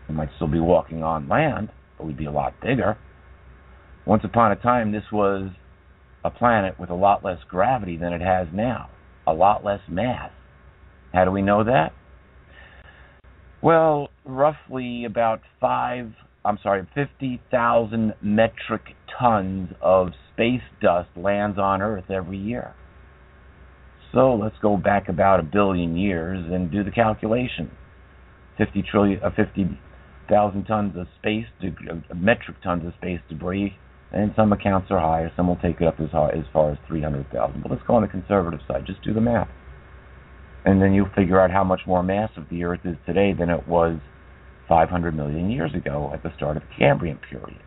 We might still be walking on land, but we'd be a lot bigger. Once upon a time, this was a planet with a lot less gravity than it has now, a lot less mass. How do we know that? Well, roughly about 50,000 metric tons of space dust lands on Earth every year. So let's go back about 1 billion years and do the calculation. 50,000 tons of metric tons of space debris, and some accounts are higher. Some will take it up as far as 300,000. But let's go on the conservative side. Just do the math. And then you'll figure out how much more massive the Earth is today than it was 500 million years ago at the start of the Cambrian period.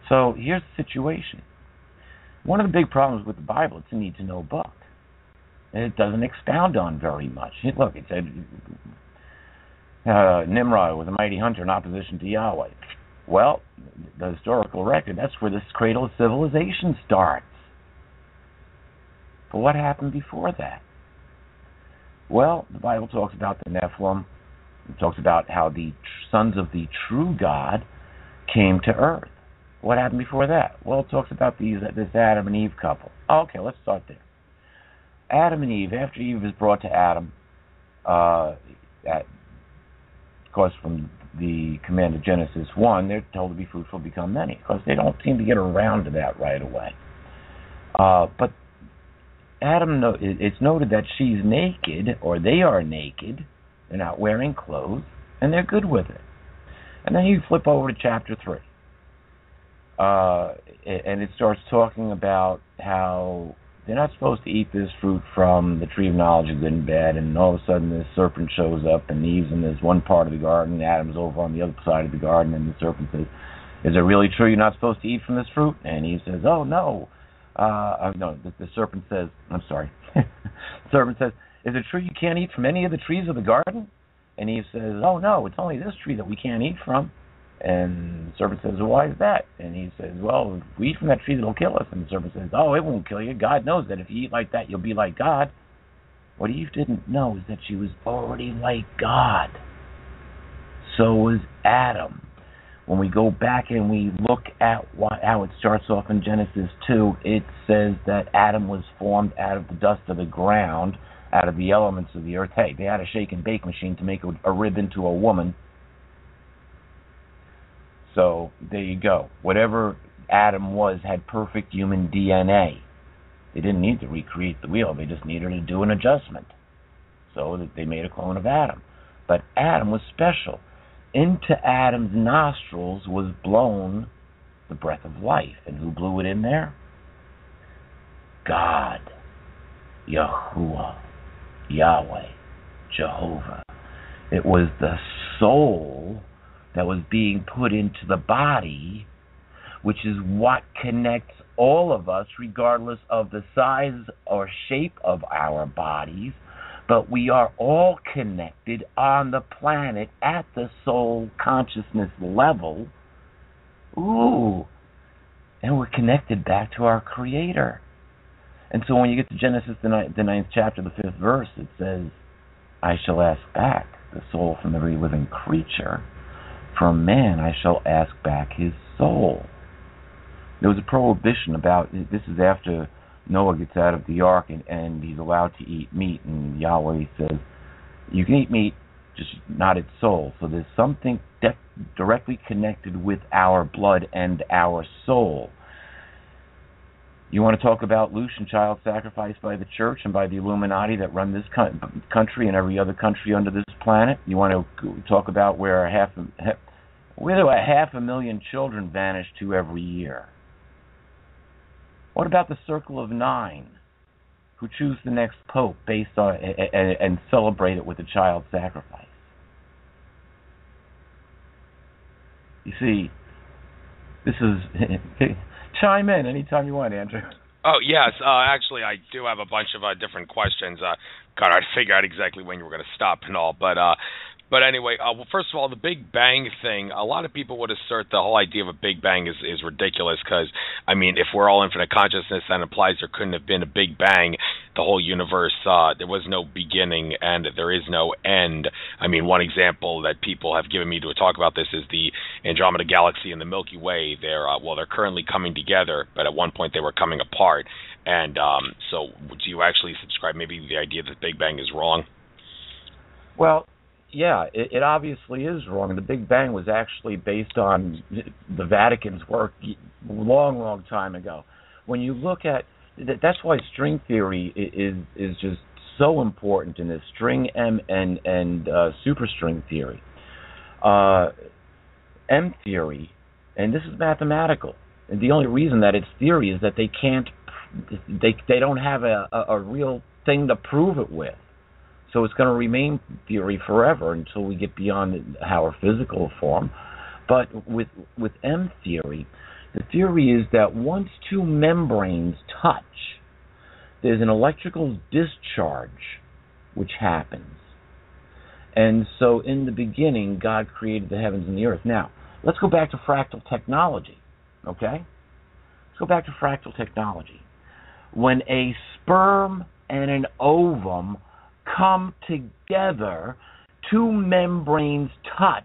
So here's the situation. One of the big problems with the Bible, it's a need-to-know book. And it doesn't expound on very much. Look, it said Nimrod was a mighty hunter in opposition to Yahweh. Well, the historical record, that's where this cradle of civilization starts. But what happened before that? Well, the Bible talks about the Nephilim. It talks about how the sons of the true God came to earth. What happened before that? Well, it talks about this Adam and Eve couple. Okay, let's start there. Adam and Eve, after Eve is brought to Adam, of course, from the command of Genesis 1, they're told to be fruitful, become many. Of course, they don't seem to get around to that right away. But Adam, it's noted that she's naked, or they are naked, they're not wearing clothes, and they're good with it. And then you flip over to chapter 3. And it starts talking about how they're not supposed to eat this fruit from the tree of knowledge of good and bad, and all of a sudden this serpent shows up, and Eve's in this one part of the garden, Adam's over on the other side of the garden, and the serpent says, "Is it really true you're not supposed to eat from this fruit?" And Eve says, "Oh, no." The serpent says, I'm sorry. The serpent says, "Is it true you can't eat from any of the trees of the garden?" And Eve says, "Oh, no, it's only this tree that we can't eat from." And the serpent says, "Well, why is that?" And he says, "Well, if we eat from that tree, it'll kill us." And the serpent says, "Oh, it won't kill you. God knows that if you eat like that, you'll be like God." What Eve didn't know is that she was already like God. So was Adam. When we go back and we look at how it starts off in Genesis 2, it says that Adam was formed out of the dust of the ground, out of the elements of the earth. Hey, they had a shake and bake machine to make a rib into a woman. So there you go. Whatever Adam was had perfect human DNA. They didn't need to recreate the wheel. They just needed to do an adjustment. So that they made a clone of Adam. But Adam was special. Into Adam's nostrils was blown the breath of life. And who blew it in there? God. Yahuwah. Yahweh. Jehovah. It was the soul that was being put into the body, which is what connects all of us, regardless of the size or shape of our bodies. But we are all connected on the planet at the soul consciousness level. Ooh. And we're connected back to our Creator. And so when you get to Genesis, the 9th chapter, the 5th verse, it says, "I shall ask back the soul from every living creature. From man I shall ask back his soul." There was a prohibition about, this is after Noah gets out of the ark and he's allowed to eat meat, and Yahweh says, "You can eat meat, just not its soul." So there's something directly connected with our blood and our soul. You want to talk about Lucian child sacrifice by the church and by the Illuminati that run this country and every other country under this planet? You want to talk about where half a million children vanish to every year? What about the Circle of Nine, who choose the next pope based on and celebrate it with a child sacrifice? You see, this is chime in anytime you want, Andrew. Oh, yes. Actually, I do have a bunch of different questions. God, I'd figure out exactly when you were going to stop and all. But anyway, well, first of all, the Big Bang thing, a lot of people would assert the whole idea of a Big Bang is ridiculous because, I mean, if we're all infinite consciousness, that implies there couldn't have been a Big Bang. The whole universe, there was no beginning and there is no end. I mean, one example that people have given me to talk about this is the Andromeda Galaxy and the Milky Way. They're currently coming together, but at one point they were coming apart. And so do you actually subscribe maybe to the idea that the Big Bang is wrong? Well, yeah, it obviously is wrong. The Big Bang was actually based on the Vatican's work long, long time ago. When you look at, that's why string theory is just so important in this, string and superstring theory. M theory, and this is mathematical. And the only reason that it's theory is that they don't have a real thing to prove it with. So it's going to remain theory forever until we get beyond our physical form. But with M theory, the theory is that once two membranes touch, there's an electrical discharge which happens. And so in the beginning, God created the heavens and the earth. Now, let's go back to fractal technology, okay? Let's go back to fractal technology. When a sperm and an ovum come together, two membranes touch,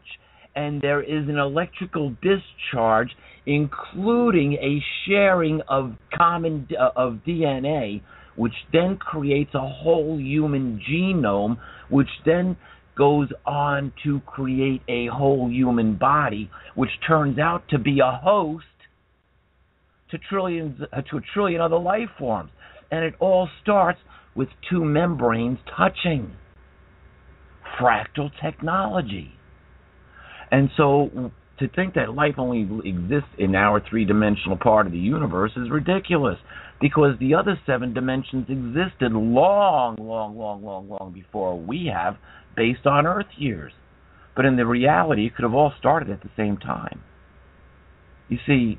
and there is an electrical discharge, including a sharing of of DNA, which then creates a whole human genome, which then goes on to create a whole human body, which turns out to be a host to a trillion other life forms. And it all starts with two membranes touching. Fractal technology. And so to think that life only exists in our three-dimensional part of the universe is ridiculous, because the other 7 dimensions existed long before we have, based on Earth years. But in the reality, it could have all started at the same time. You see,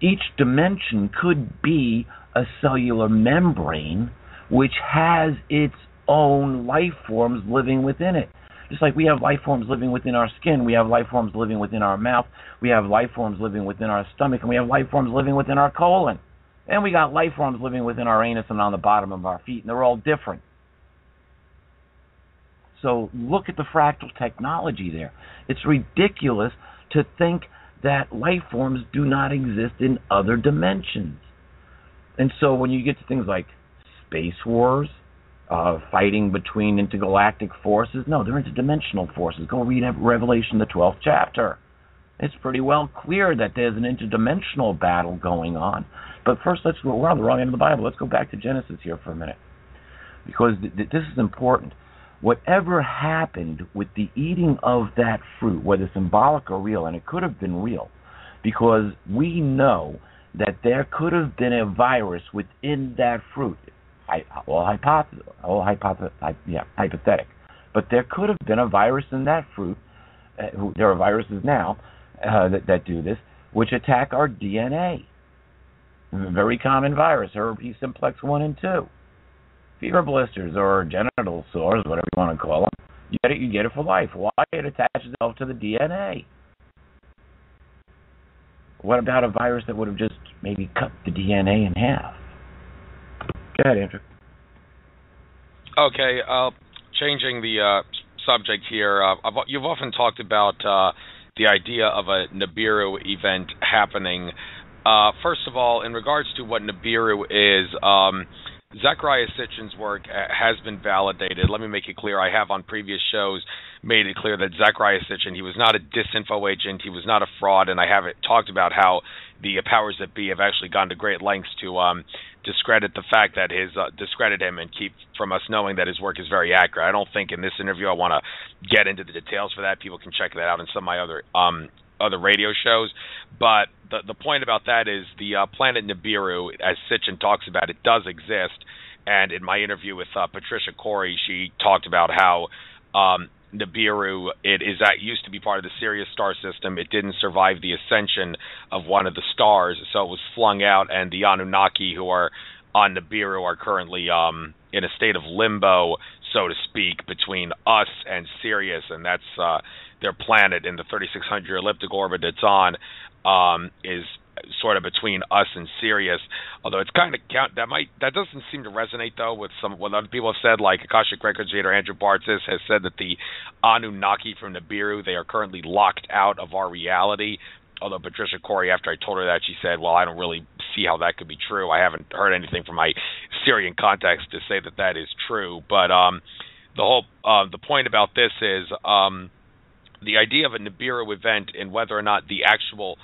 each dimension could be a cellular membrane which has its own life forms living within it. Just like we have life forms living within our skin, we have life forms living within our mouth, we have life forms living within our stomach, and we have life forms living within our colon. And we got life forms living within our anus and on the bottom of our feet, and they're all different. So look at the fractal technology there. It's ridiculous to think that life forms do not exist in other dimensions. And so when you get to things like space wars, fighting between intergalactic forces, no, they're interdimensional forces. Go read Revelation, the 12th chapter. It's pretty well clear that there's an interdimensional battle going on. But first, we're on the wrong end of the Bible. Let's go back to Genesis here for a minute, because this is important. Whatever happened with the eating of that fruit, whether symbolic or real, and it could have been real, because we know that there could have been a virus within that fruit. Hypothetic. But there could have been a virus in that fruit. There are viruses now that do this, which attack our DNA. A very common virus, herpes simplex 1 and 2. Fever blisters or genital sores, whatever you want to call them. You get it for life. Why? It attaches itself to the DNA. What about a virus that would have just maybe cut the DNA in half? Go ahead, Andrew. Okay, changing the subject here. You've often talked about the idea of a Nibiru event happening. First of all, in regards to what Nibiru is, Zecharia Sitchin's work has been validated. Let me make it clear. I have on previous shows made it clear that Zecharia Sitchin, he was not a disinfo agent, he was not a fraud, and I have talked about how the powers that be have actually gone to great lengths to discredit the fact that discredit him and keep from us knowing that his work is very accurate. I don't think in this interview I want to get into the details for that. People can check that out in some of my other radio shows. But the point about that is the planet Nibiru, as Sitchin talks about, it does exist. And in my interview with Patricia Corey, she talked about how Nibiru, used to be part of the Sirius star system. It didn't survive the ascension of one of the stars, so it was flung out, and the Anunnaki who are on Nibiru are currently in a state of limbo, so to speak, between us and Sirius, and that's their planet in the 3600 elliptic orbit it's on, is sort of between us and Sirius. Although it's kind of that doesn't seem to resonate though with what other people have said, like Akashic Records creator Andrew Bartzis has said that the Anunnaki from Nibiru, they are currently locked out of our reality. Although Patricia Corey, after I told her that, she said, well, I don't really see how that could be true. I haven't heard anything from my Syrian contacts to say that is true. But the point about this is the idea of a Nibiru event and whether or not the actual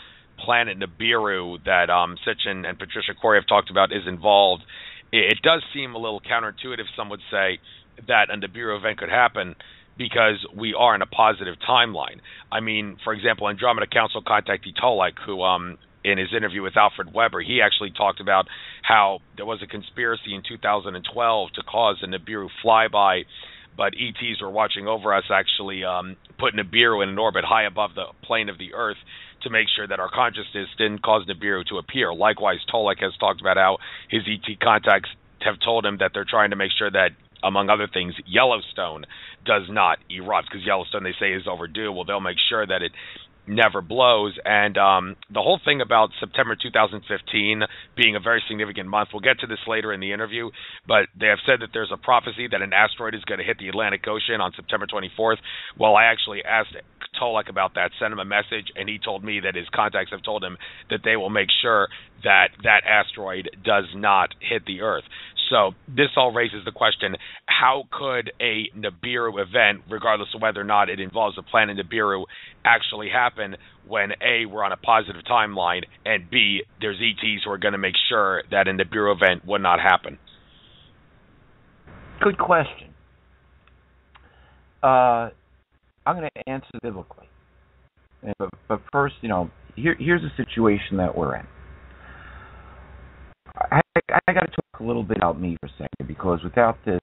planet Nibiru that Sitchin and Patricia Corey have talked about is involved. It does seem a little counterintuitive, some would say, that a Nibiru event could happen because we are in a positive timeline. I mean, for example, Andromeda Council contactee Tolek, who in his interview with Alfred Webre, he actually talked about how there was a conspiracy in 2012 to cause a Nibiru flyby, but ETs were watching over us, actually put Nibiru in an orbit high above the plane of the Earth to make sure that our consciousness didn't cause Nibiru to appear. Likewise, Tolek has talked about how his ET contacts have told him that they're trying to make sure that, among other things, Yellowstone does not erupt, because Yellowstone, they say, is overdue. Well, they'll make sure that it never blows. And the whole thing about September 2015 being a very significant month, we'll get to this later in the interview, but they have said that there's a prophecy that an asteroid is going to hit the Atlantic Ocean on September 24th. Well, I actually asked Tolek about that, sent him a message, and he told me that his contacts have told him that they will make sure that that asteroid does not hit the Earth. So this all raises the question, how could a Nibiru event, regardless of whether or not it involves the planet Nibiru, actually happen when A, we're on a positive timeline, and B, there's ETs who are going to make sure that a Nibiru event would not happen? Good question. I'm going to answer biblically. But first, here's the situation that we're in. I got to talk a little bit about me for a second, because without this,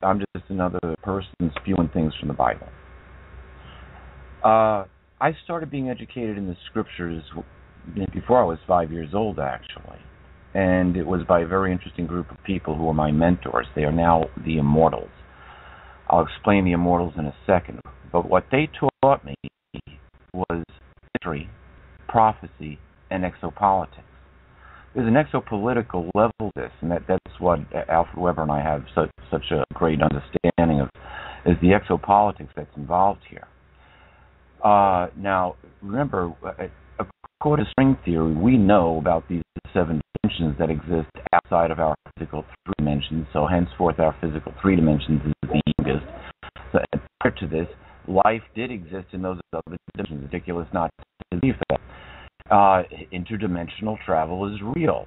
I'm just another person spewing things from the Bible. I started being educated in the scriptures before I was 5 years old, actually. And it was by a very interesting group of people who were my mentors. They are now the Immortals. I'll explain the Immortals in a second. But what they taught me was history, prophecy, and exopolitics. There's an exopolitical level to this, and that's what Alfred Webre and I have such a great understanding of, is the exopolitics that's involved here. Now, remember, according to string theory, we know about these 7 dimensions that exist outside of our physical 3 dimensions, so henceforth our physical 3 dimensions is the youngest. So prior to this, life did exist in those other dimensions. It's ridiculous not to believe that. Interdimensional travel is real.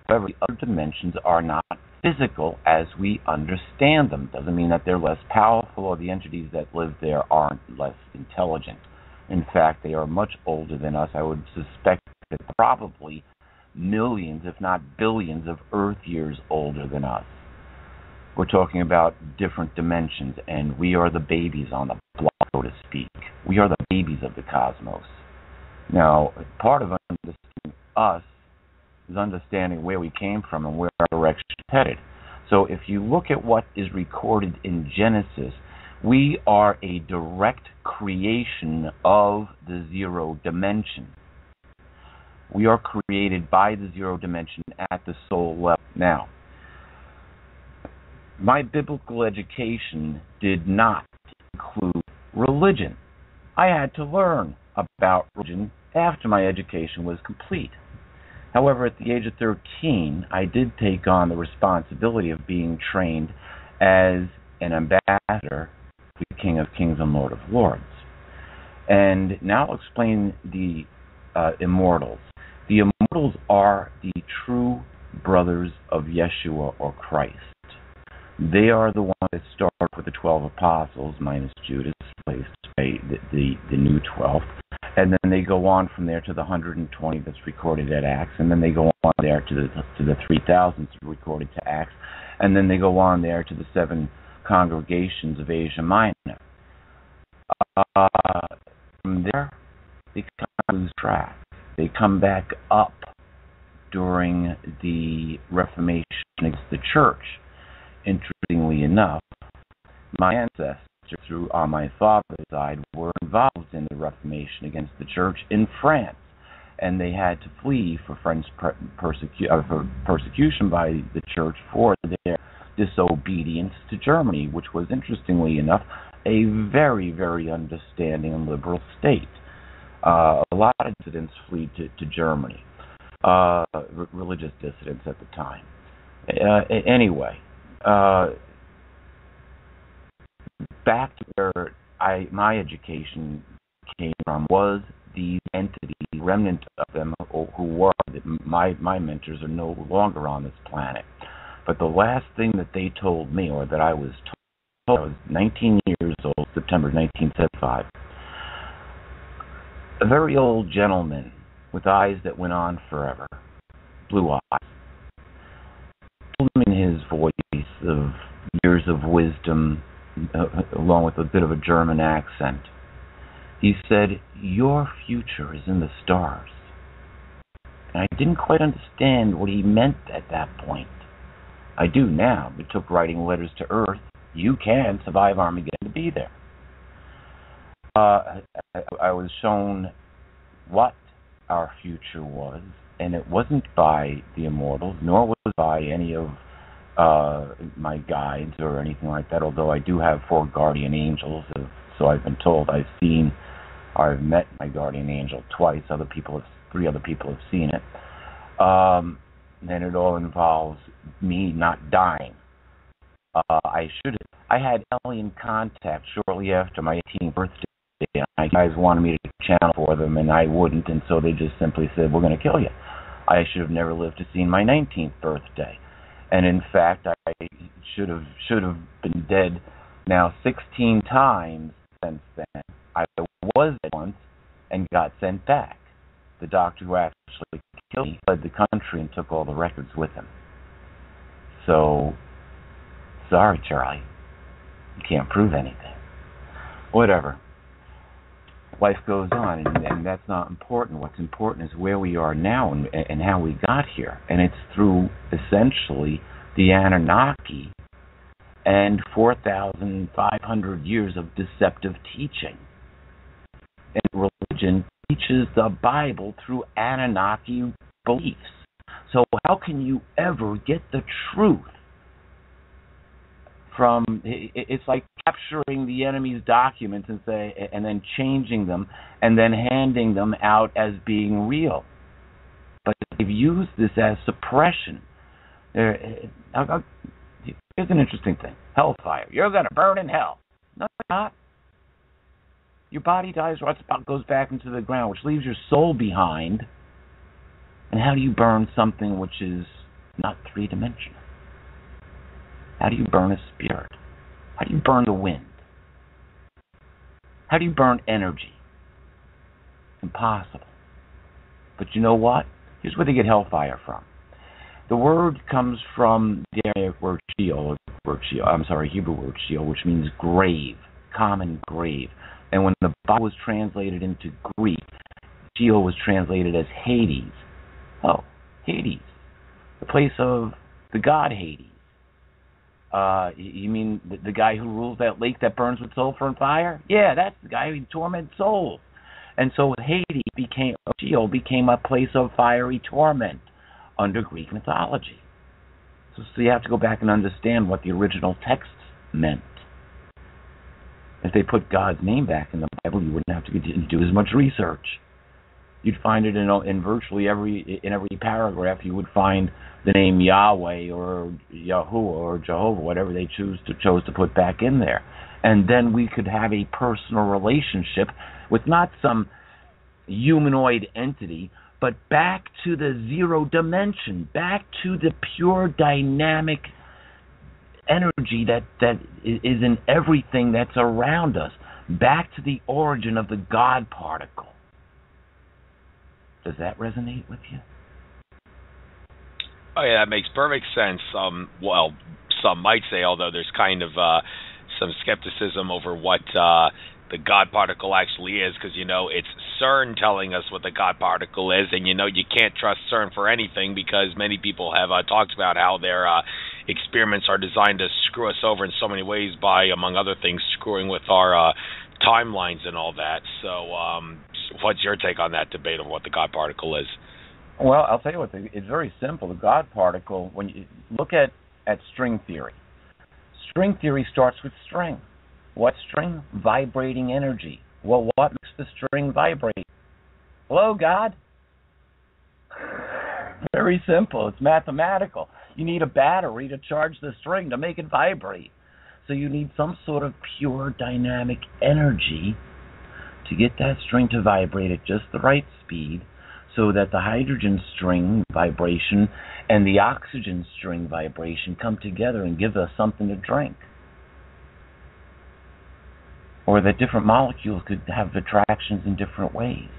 However, the other dimensions are not physical as we understand them. Doesn't mean that they're less powerful or the entities that live there aren't less intelligent. In fact, they are much older than us. I would suspect that probably millions, if not billions, of Earth years older than us. We're talking about different dimensions, and we are the babies on the block, so to speak. We are the babies of the cosmos. Now, part of understanding us is understanding where we came from and where our direction is headed. So if you look at what is recorded in Genesis, we are a direct creation of the zero dimension. We are created by the zero dimension at the soul level. Now, my biblical education did not include religion. I had to learn about religion after my education was complete. However, at the age of 13, I did take on the responsibility of being trained as an ambassador to the King of Kings and Lord of Lords. And now I'll explain the Immortals. The Immortals are the true brothers of Yeshua or Christ. They are the ones that start with the 12 apostles, minus Judas, placed by the new 12. And then they go on from there to the 120 that's recorded at Acts, and then they go on there to the 3,000 that's recorded to Acts, and then they go on there to the 7 congregations of Asia Minor. From there, they kind of lose track. They come back up during the Reformation against the Church. Interestingly enough, my ancestors, on my father's side, were involved in the Reformation against the Church in France, and they had to flee for French persecution by the Church for their disobedience to Germany, which was, interestingly enough, a very, very understanding and liberal state. A lot of dissidents fled to Germany, religious dissidents at the time. Anyway, back to where my education came from was these entities, remnant of them who were my mentors are no longer on this planet. But the last thing that they told me, or that I was told, I was 19 years old, September 1975. A very old gentleman with eyes that went on forever, blue eyes, told him in his voice of years of wisdom, along with a bit of a German accent. He said, "Your future is in the stars." And I didn't quite understand what he meant at that point. I do now. It took writing letters to Earth. You can survive Armageddon to be there. I I was shown what our future was, and it wasn't by the immortals, nor was it by any of my guides or anything like that, although I do have 4 guardian angels, so I've been told. I've met my guardian angel twice. 3 other people have seen it. And it all involves me not dying. I had alien contact shortly after my 18th birthday. My guys wanted me to channel for them, and I wouldn't, and so they just simply said, "We're going to kill you." I should have never lived to see my 19th birthday, and in fact, I should have been dead now 16 times since then. I was dead once and got sent back. The doctor who actually killed me fled the country and took all the records with him. So, sorry, Charlie. You can't prove anything. Whatever. Life goes on, and that's not important. What's important is where we are now and how we got here. And it's through, essentially, the Anunnaki and 4,500 years of deceptive teaching. And religion teaches the Bible through Anunnaki beliefs. So how can you ever get the truth from? It's like capturing the enemy's documents and then changing them and then handing them out as being real. But they've used this as suppression. Here's an interesting thing. Hellfire. You're going to burn in hell. No, you're not. Your body dies, rots out, goes back into the ground, which leaves your soul behind. And how do you burn something which is not three-dimensional? How do you burn a spirit? How do you burn the wind? How do you burn energy? Impossible. But you know what? Here's where they get hellfire from. The word comes from the Aramaic word Sheol, Hebrew word Sheol, which means grave, common grave. And when the Bible was translated into Greek, Sheol was translated as Hades. Oh, Hades, the place of the god Hades. You mean the guy who rules that lake that burns with sulfur and fire? Yeah, that's the guy who torments souls. And so Sheol became a place of fiery torment under Greek mythology. So you have to go back and understand what the original texts meant. If they put God's name back in the Bible, you wouldn't have to do as much research. You'd find it in virtually every paragraph. You would find the name Yahweh or Yahuwah or Jehovah, whatever they chose to put back in there. And then we could have a personal relationship with not some humanoid entity, but back to the zero dimension, back to the pure dynamic energy that is in everything that's around us, back to the origin of the God particle. Does that resonate with you? Oh, yeah, that makes perfect sense. Well, some might say, although there's kind of some skepticism over what the God particle actually is, because, it's CERN telling us what the God particle is, and, you can't trust CERN for anything because many people have talked about how their experiments are designed to screw us over in so many ways by, among other things, screwing with our timelines and all that. So what's your take on that debate of what the God particle is? Well, I'll tell you what, it's very simple. The God particle, when you look at string theory starts with string. What string? Vibrating energy. Well, what makes the string vibrate? Hello, God? Very simple. It's mathematical. You need a battery to charge the string to make it vibrate. So you need some sort of pure dynamic energy to get that string to vibrate at just the right speed so that the hydrogen string vibration and the oxygen string vibration come together and give us something to drink. Or that different molecules could have attractions in different ways.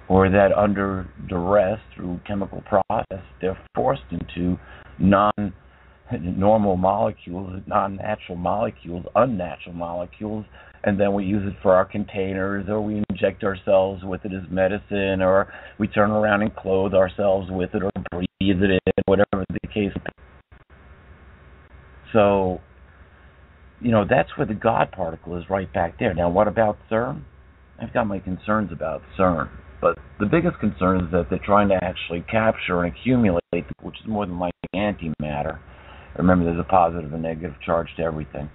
Or that under duress, through chemical process, they're forced into non-normal molecules, non-natural molecules, unnatural molecules, and then we use it for our containers, or we inject ourselves with it as medicine, or we turn around and clothe ourselves with it, or breathe it in, whatever the case. So, that's where the God particle is, right back there. Now, what about CERN? I've got my concerns about CERN. But the biggest concern is that they're trying to actually capture and accumulate, which is more than likely antimatter. Remember, there's a positive and negative charge to everything.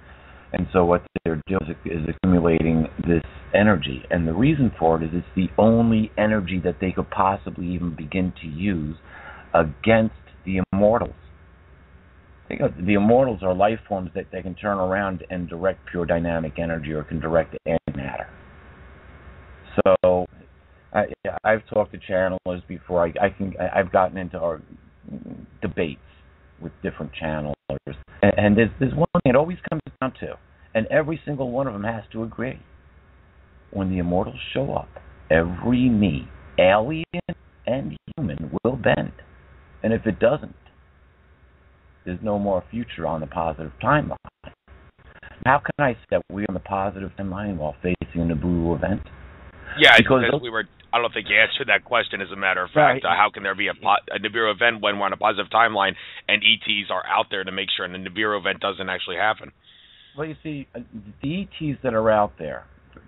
And so what they're doing is accumulating this energy. And the reason for it is it's the only energy that they could possibly even begin to use against the immortals. The immortals are life forms that they can turn around and direct pure dynamic energy or can direct antimatter. So I've talked to channelers before. I've gotten into our debates with different channelers, and there's one thing it always comes down to, and every single one of them has to agree. When the immortals show up, every knee, alien and human, will bend, and if it doesn't, there's no more future on the positive timeline. How can I say that we're on the positive timeline while facing a Nibiru event? Yeah, because I don't think you answered that question, as a matter of fact. Right. How can there be a Nibiru event when we're on a positive timeline and ETs are out there to make sure the Nibiru event doesn't actually happen? Well, you see, the ETs that are out there,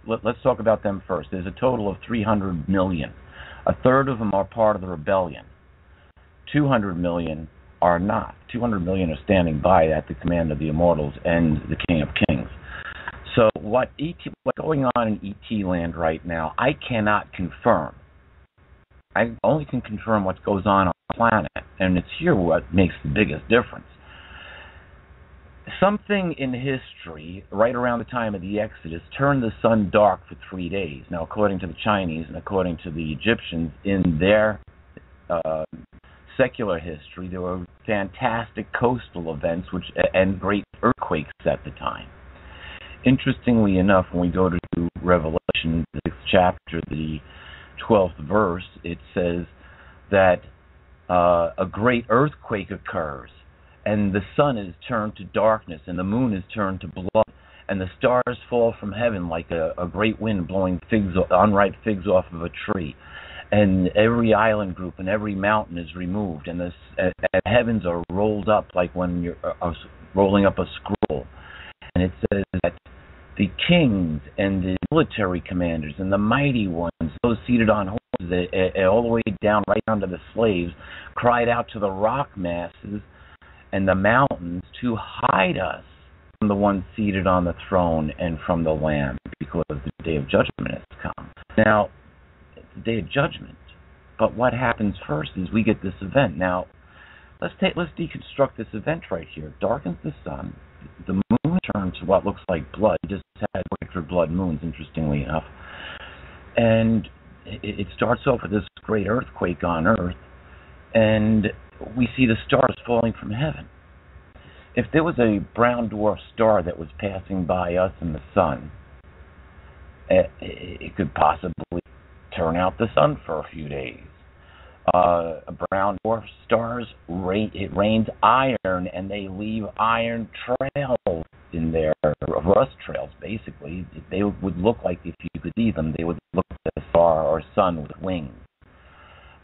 let's talk about them first. There's a total of 300 million. A third of them are part of the rebellion. 200 million are not. 200 million are standing by at the command of the immortals and the King of Kings. So what's going on in ET land right now, I cannot confirm. I only can confirm what goes on the planet, and it's here what makes the biggest difference. Something in history, right around the time of the Exodus, turned the sun dark for 3 days. Now, according to the Chinese and according to the Egyptians, in their secular history, there were fantastic coastal events and great earthquakes at the time. Interestingly enough, when we go to Revelation, the 6th chapter, the 12th verse, it says that a great earthquake occurs, and the sun is turned to darkness, and the moon is turned to blood, and the stars fall from heaven like a great wind blowing unripe figs off of a tree. And every island group and every mountain is removed, and the heavens are rolled up like when you're rolling up a scroll. And it says that the kings and the military commanders and the mighty ones, those seated on horses, all the way down, right down to the slaves, cried out to the rock masses and the mountains to hide us from the one seated on the throne and from the Lamb, because the day of judgment has come. Now, it's the day of judgment, but what happens first is we get this event. Now, let's deconstruct this event right here. It darkens the sun. The moon turns to what looks like blood. It just had regular blood moons, interestingly enough. And it starts off with this great earthquake on Earth, and we see the stars falling from heaven. If there was a brown dwarf star that was passing by us in the sun, it could possibly turn out the sun for a few days. Brown dwarf stars, it rains iron, and they leave iron trails in there, rust trails, basically. They would look like, if you could see them, they would look like a star or sun with wings.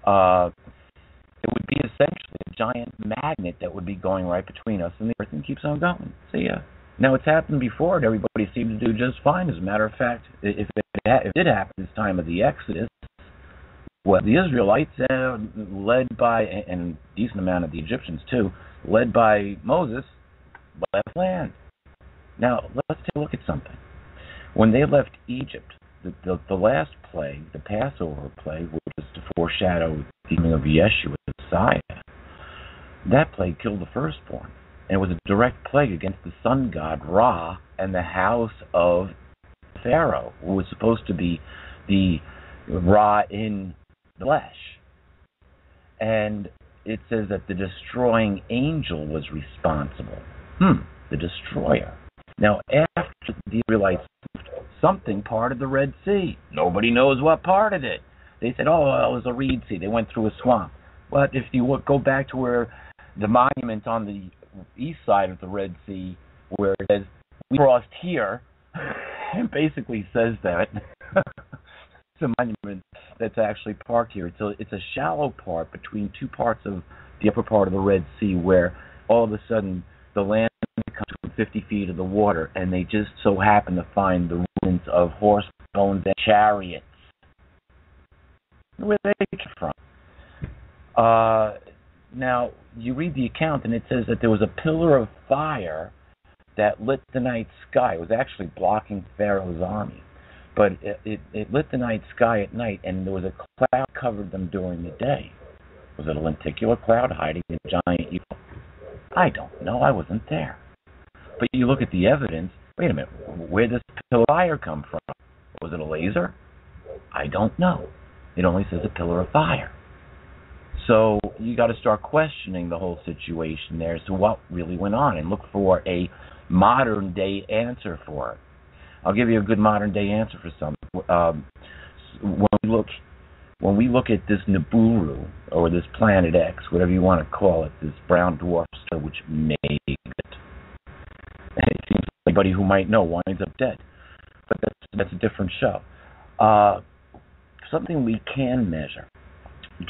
It would be essentially a giant magnet that would be going right between us and the Earth and keeps on going. See ya. Now, it's happened before, and everybody seemed to do just fine. As a matter of fact, if it did happen this time of the Exodus, well, the Israelites, led by, and a decent amount of the Egyptians too, led by Moses, left land. Now, let's take a look at something. When they left Egypt, the last plague, the Passover plague, which was to foreshadow the coming of Yeshua, the Messiah, that plague killed the firstborn. And it was a direct plague against the sun god Ra and the house of Pharaoh, who was supposed to be the Ra in the flesh. And it says that the destroying angel was responsible. The destroyer. Now, after the Israelites, something parted the Red Sea. Nobody knows what parted it. They said, oh, well, it was a reed sea. They went through a swamp. But if you go back to where the monument on the east side of the Red Sea, where it says, we crossed here, it basically says that. It's a monument that's actually parked here. It's a shallow part between two parts of the upper part of the Red Sea, where all of a sudden the land comes to 50 feet of the water, and they just so happen to find the ruins of horse bones and chariots. Where they came from. Now, you read the account, and it says that there was a pillar of fire that lit the night sky. It was actually blocking Pharaoh's army. But it lit the night sky at night, and there was a cloud covered them during the day. Was it a lenticular cloud hiding a giant evil? I don't know. I wasn't there. But you look at the evidence. Wait a minute. Where did this pillar of fire come from? Was it a laser? I don't know. It only says a pillar of fire. So you got to start questioning the whole situation there as to what really went on and look for a modern day answer for it. I'll give you a good modern day answer for something. When we look at this Nibiru, or this Planet X, whatever you want to call it, this brown dwarf star which made it, it seems anybody who might know winds up dead. But that's a different show. Something we can measure.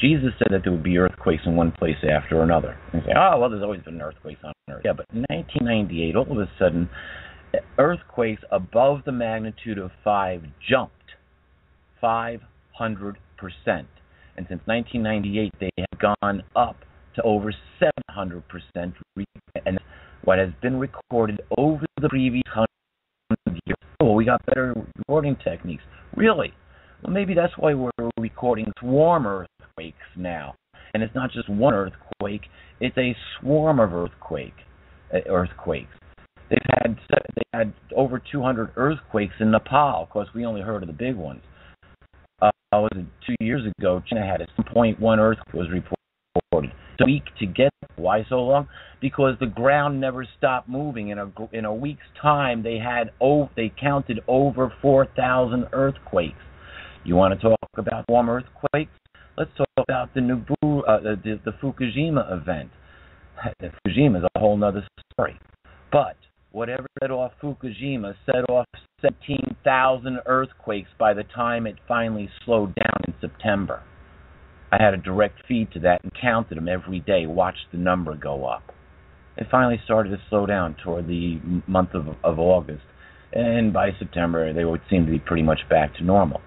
Jesus said that there would be earthquakes in one place after another. And you say, oh, well, there's always been earthquakes on Earth. Yeah, but in 1998, all of a sudden, earthquakes above the magnitude of 5 jumped 500%. And since 1998, they have gone up to over 700%. And what has been recorded over the previous 100 years. Oh, we got better recording techniques. Really? Well, maybe that's why we're recording swarm earthquakes now. And it's not just one earthquake, it's a swarm of earthquakes. They had over 200 earthquakes in Nepal. Of course, we only heard of the big ones. 2 years ago, China had a 7.1 earthquake was reported. It's a week to get. Why so long? Because the ground never stopped moving. In a week's time, they counted over 4,000 earthquakes. You want to talk about warm earthquakes? Let's talk about the Fukushima event. Fukushima is a whole other story. But whatever set off Fukushima set off 17,000 earthquakes by the time it finally slowed down in September. I had a direct feed to that and counted them every day, watched the number go up. It finally started to slow down toward the month of August, and by September they would seem to be pretty much back to normal.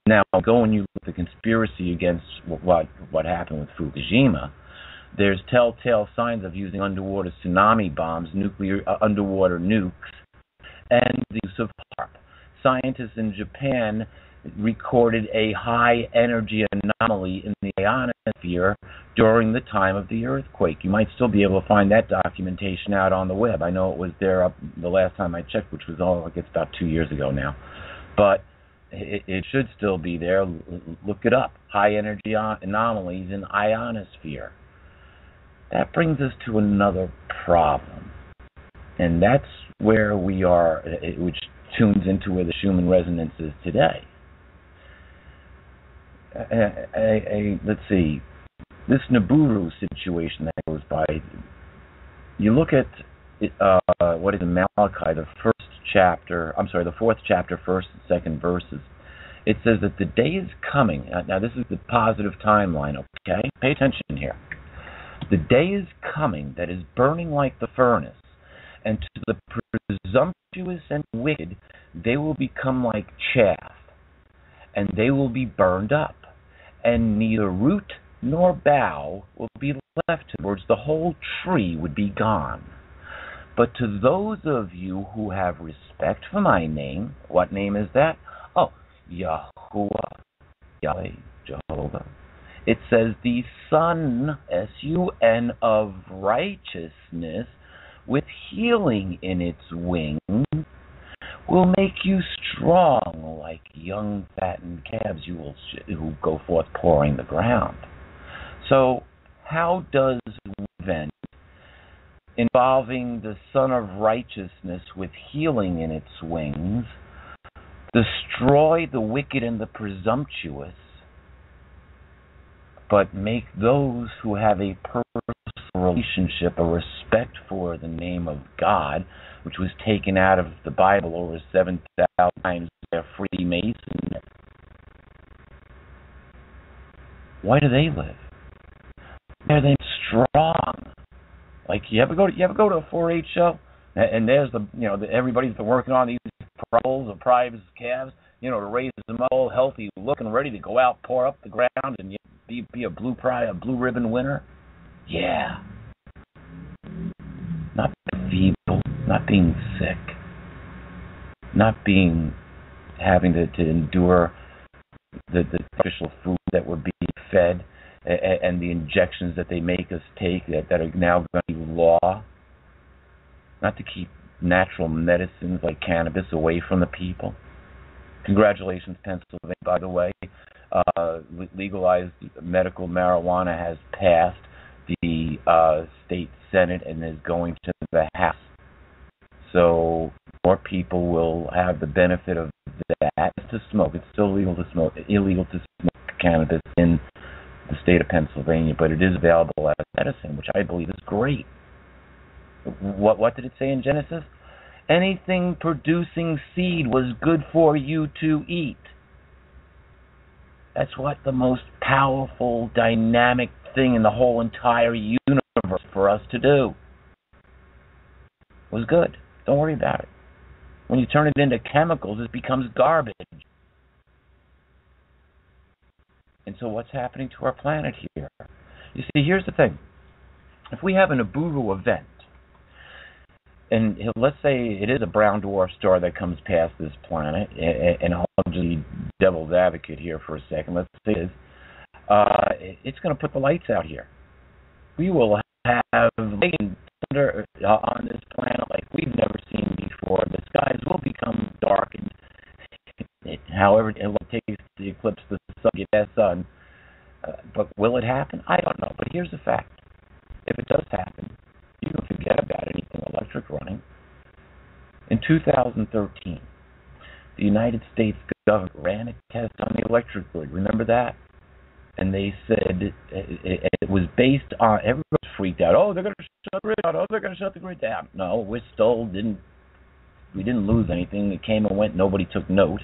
Now, go and you look at the conspiracy against what happened with Fukushima. There's telltale signs of using underwater tsunami bombs, nuclear underwater nukes, and the use of HAARP. Scientists in Japan recorded a high energy anomaly in the ionosphere during the time of the earthquake. You might still be able to find that documentation out on the web. I know it was there the last time I checked, which was about 2 years ago now. But it should still be there. Look it up. High energy anomalies in ionosphere. That brings us to another problem. And that's where we are, which tunes into where the Schumann resonance is today. Let's see. This Nibiru situation that goes by, you look at what is in Malachi, the fourth chapter, first and second verses. It says that the day is coming. Now, this is the positive timeline, okay? Pay attention here. The day is coming that is burning like the furnace, and to the presumptuous and wicked, they will become like chaff, and they will be burned up, and neither root nor bough will be left towards the whole tree would be gone. But to those of you who have respect for my name, what name is that? Oh, Yahuwah, Yahweh, Jehovah. It says the Sun, S-U-N, of righteousness, with healing in its wings, will make you strong like young fattened calves who go forth pouring the ground. So how does an event involving the Son of Righteousness with healing in its wings destroy the wicked and the presumptuous, but make those who have a personal relationship, a respect for the name of God, which was taken out of the Bible over 7,000 times by Freemasons? Why do they live? Why are they strong? Like, you ever go to a 4-H show, and there's everybody's been working on these prize calves, to raise them all healthy, looking ready to go out, pour up the ground, and be a blue ribbon winner. Yeah. Not being feeble, not being sick, not having to endure the artificial food that we're being fed and the injections that they make us take that are now going to be law. Not to keep natural medicines like cannabis away from the people. Congratulations, Pennsylvania, by the way. Legalized medical marijuana has passed the state Senate and is going to the House. So more people will have the benefit of that. To smoke. It's still illegal to smoke cannabis in the state of Pennsylvania, but it is available as medicine, which I believe is great. What did it say in Genesis? Anything producing seed was good for you to eat. That's what the most powerful, dynamic thing in the whole entire universe for us to do was good. Don't worry about it. When you turn it into chemicals, it becomes garbage. And so what's happening to our planet here? You see, here's the thing. If we have an Nibiru event, and let's say it is a brown dwarf star that comes past this planet, and I'll just be devil's advocate here for a second. Let's say it's going to put the lights out here. We will have lightning thunder on this planet like we've never seen before. The skies will become dark, and however it takes to eclipse the sun, get that sun. But will it happen? I don't know. But here's the fact. If it does happen, you can forget about anything electric running. In 2013, the United States government ran a test on the electric grid. Remember that? And they said it was based on, everyone was freaked out. Oh, they're going to shut the grid down. Oh, they're going to shut the grid down. No, we didn't lose anything. It came and went. Nobody took note.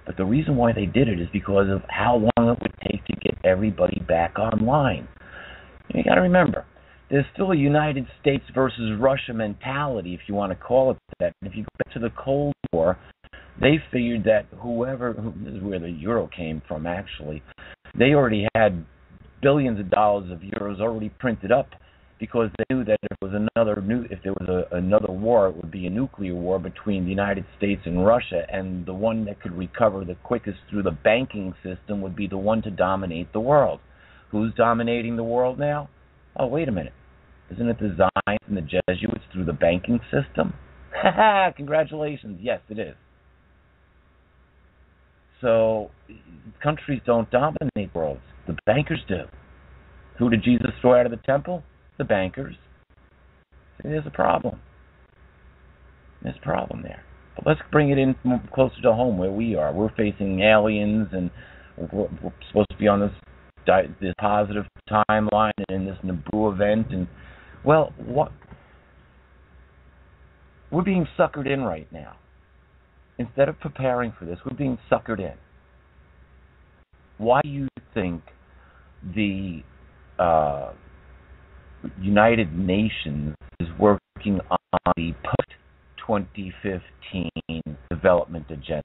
But the reason why they did it is because of how long it would take to get everybody back online. You got to remember, there's still a United States versus Russia mentality, if you want to call it that. And if you go back to the Cold War, they figured that this is where the euro came from, actually. They already had billions of dollars of euros already printed up because they knew that if there was another war, it would be a nuclear war between the United States and Russia, and the one that could recover the quickest through the banking system would be the one to dominate the world. Who's dominating the world now? Oh, wait a minute. Isn't it the Zionists and the Jesuits through the banking system? Ha! Congratulations. Yes, it is. So, countries don't dominate worlds. The bankers do. Who did Jesus throw out of the temple? The bankers. See, there's a problem. There's a problem there. But let's bring it in closer to home where we are. We're facing aliens, and we're supposed to be on this positive timeline and this Nibiru event. And, well, we're being suckered in right now. Instead of preparing for this, we're being suckered in. Why do you think the United Nations is working on the post-2015 development agenda?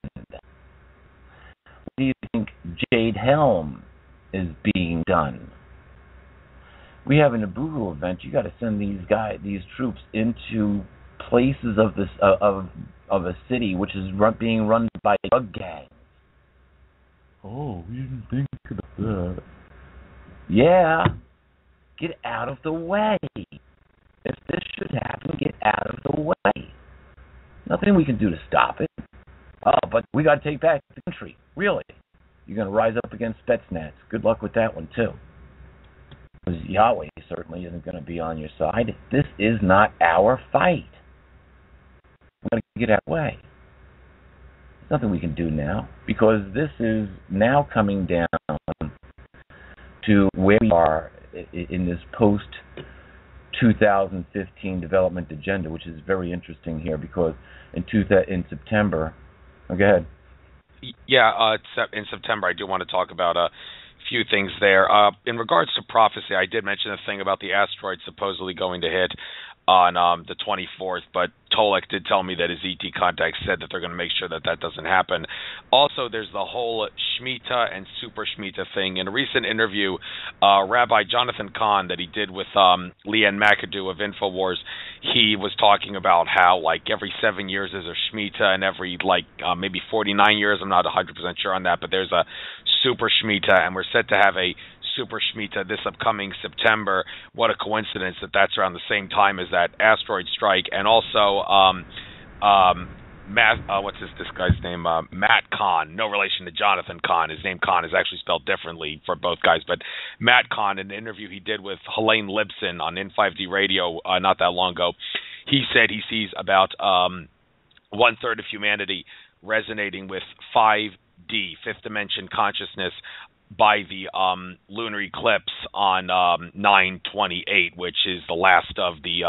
What do you think Jade Helm is being done? We have a Nibiru event. You got to send these troops into places of a city which is being run by drug gangs. Oh, we didn't think about that. Yeah. Get out of the way. If this should happen, get out of the way. Nothing we can do to stop it. Oh, but we got to take back the country. Really? You're going to rise up against Spetsnaz. Good luck with that one, too. Because Yahweh certainly isn't going to be on your side. This is not our fight. We've got to get out of the way. There's nothing we can do now, because this is now coming down to where we are in this post-2015 development agenda, which is very interesting here, because in September... Oh, go ahead. Yeah, in September, I do want to talk about a few things there. In regards to prophecy, I did mention a thing about the asteroid supposedly going to hit. on the 24th, but Tolek did tell me that his ET contact said that they're going to make sure that that doesn't happen. Also, there's the whole Shemitah and Super Shemitah thing. In a recent interview, Rabbi Jonathan Kahn that he did with Leanne McAdoo of InfoWars, he was talking about how like every 7 years there's a Shemitah, and every maybe 49 years, I'm not 100% sure on that, but there's a Super Shemitah, and we're set to have a Super Shemitah this upcoming September. What a coincidence that that's around the same time as that asteroid strike. And also what's this guy's name? Matt Kahn, no relation to Jonathan Kahn. His name Kahn is actually spelled differently for both guys, but Matt Kahn, in an interview he did with Helene Libson on In5D Radio not that long ago, he said he sees about 1/3 of humanity resonating with 5D, fifth dimension consciousness, by the lunar eclipse on 9/28, which is the last of the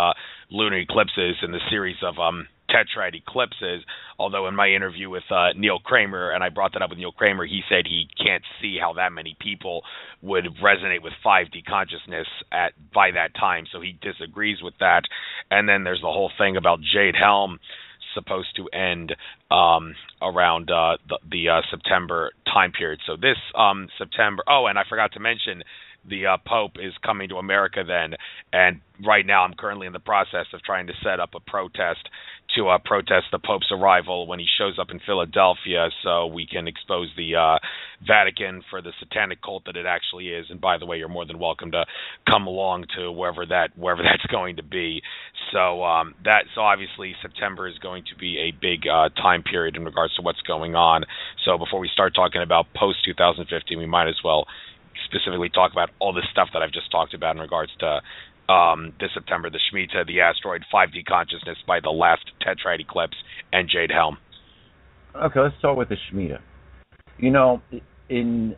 lunar eclipses in the series of tetrad eclipses. Although in my interview with Neil Kramer, and I brought that up with Neil Kramer, he said he can't see how that many people would resonate with 5D consciousness by that time, so he disagrees with that. And then there's the whole thing about Jade Helm supposed to end around the September time period. So this September, and I forgot to mention, the Pope is coming to America then, and right now I'm currently in the process of trying to set up a protest to protest the Pope's arrival when he shows up in Philadelphia, so we can expose the Vatican for the satanic cult that it actually is. And by the way, you're more than welcome to come along to wherever that's going to be. So so obviously September is going to be a big time period in regards to what's going on. So before we start talking about post 2015, we might as well specifically talk about all this stuff that I've just talked about in regards to this September, the Shemitah, the asteroid, 5D consciousness by the last tetrad eclipse, and Jade Helm. Okay, let's start with the Shemitah. You know, in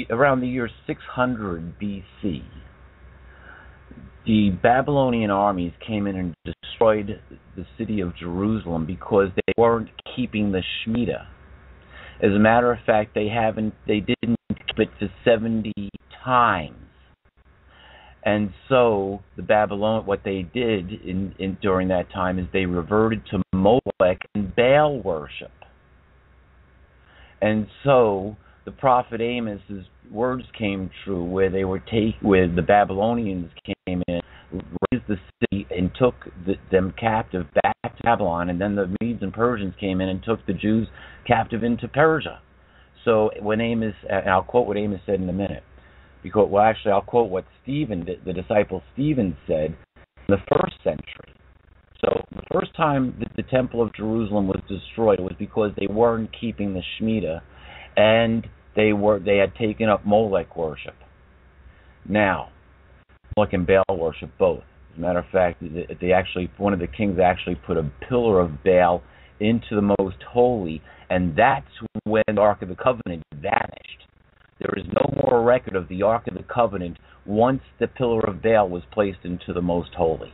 around the year 600 BC, the Babylonian armies came in and destroyed the city of Jerusalem because they weren't keeping the Shemitah. As a matter of fact, they didn't keep it for 70 times. And so what they did during that time is they reverted to Molech and Baal worship. And so the prophet Amos's words came true, where the Babylonians came in, razed the city, and took them captive back to Babylon, and then the Medes and Persians came in and took the Jews captive into Persia. So when Amos, and I'll quote what Amos said in a minute, I'll quote what Stephen, the disciple Stephen, said in the 1st century. So the first time that the Temple of Jerusalem was destroyed was because they weren't keeping the Shemitah, and they had taken up Molech worship. Now, Molech and Baal worship both. As a matter of fact, one of the kings actually put a pillar of Baal into the most holy, and that's when the Ark of the Covenant vanished. There is no more record of the Ark of the Covenant once the pillar of Baal was placed into the most holy.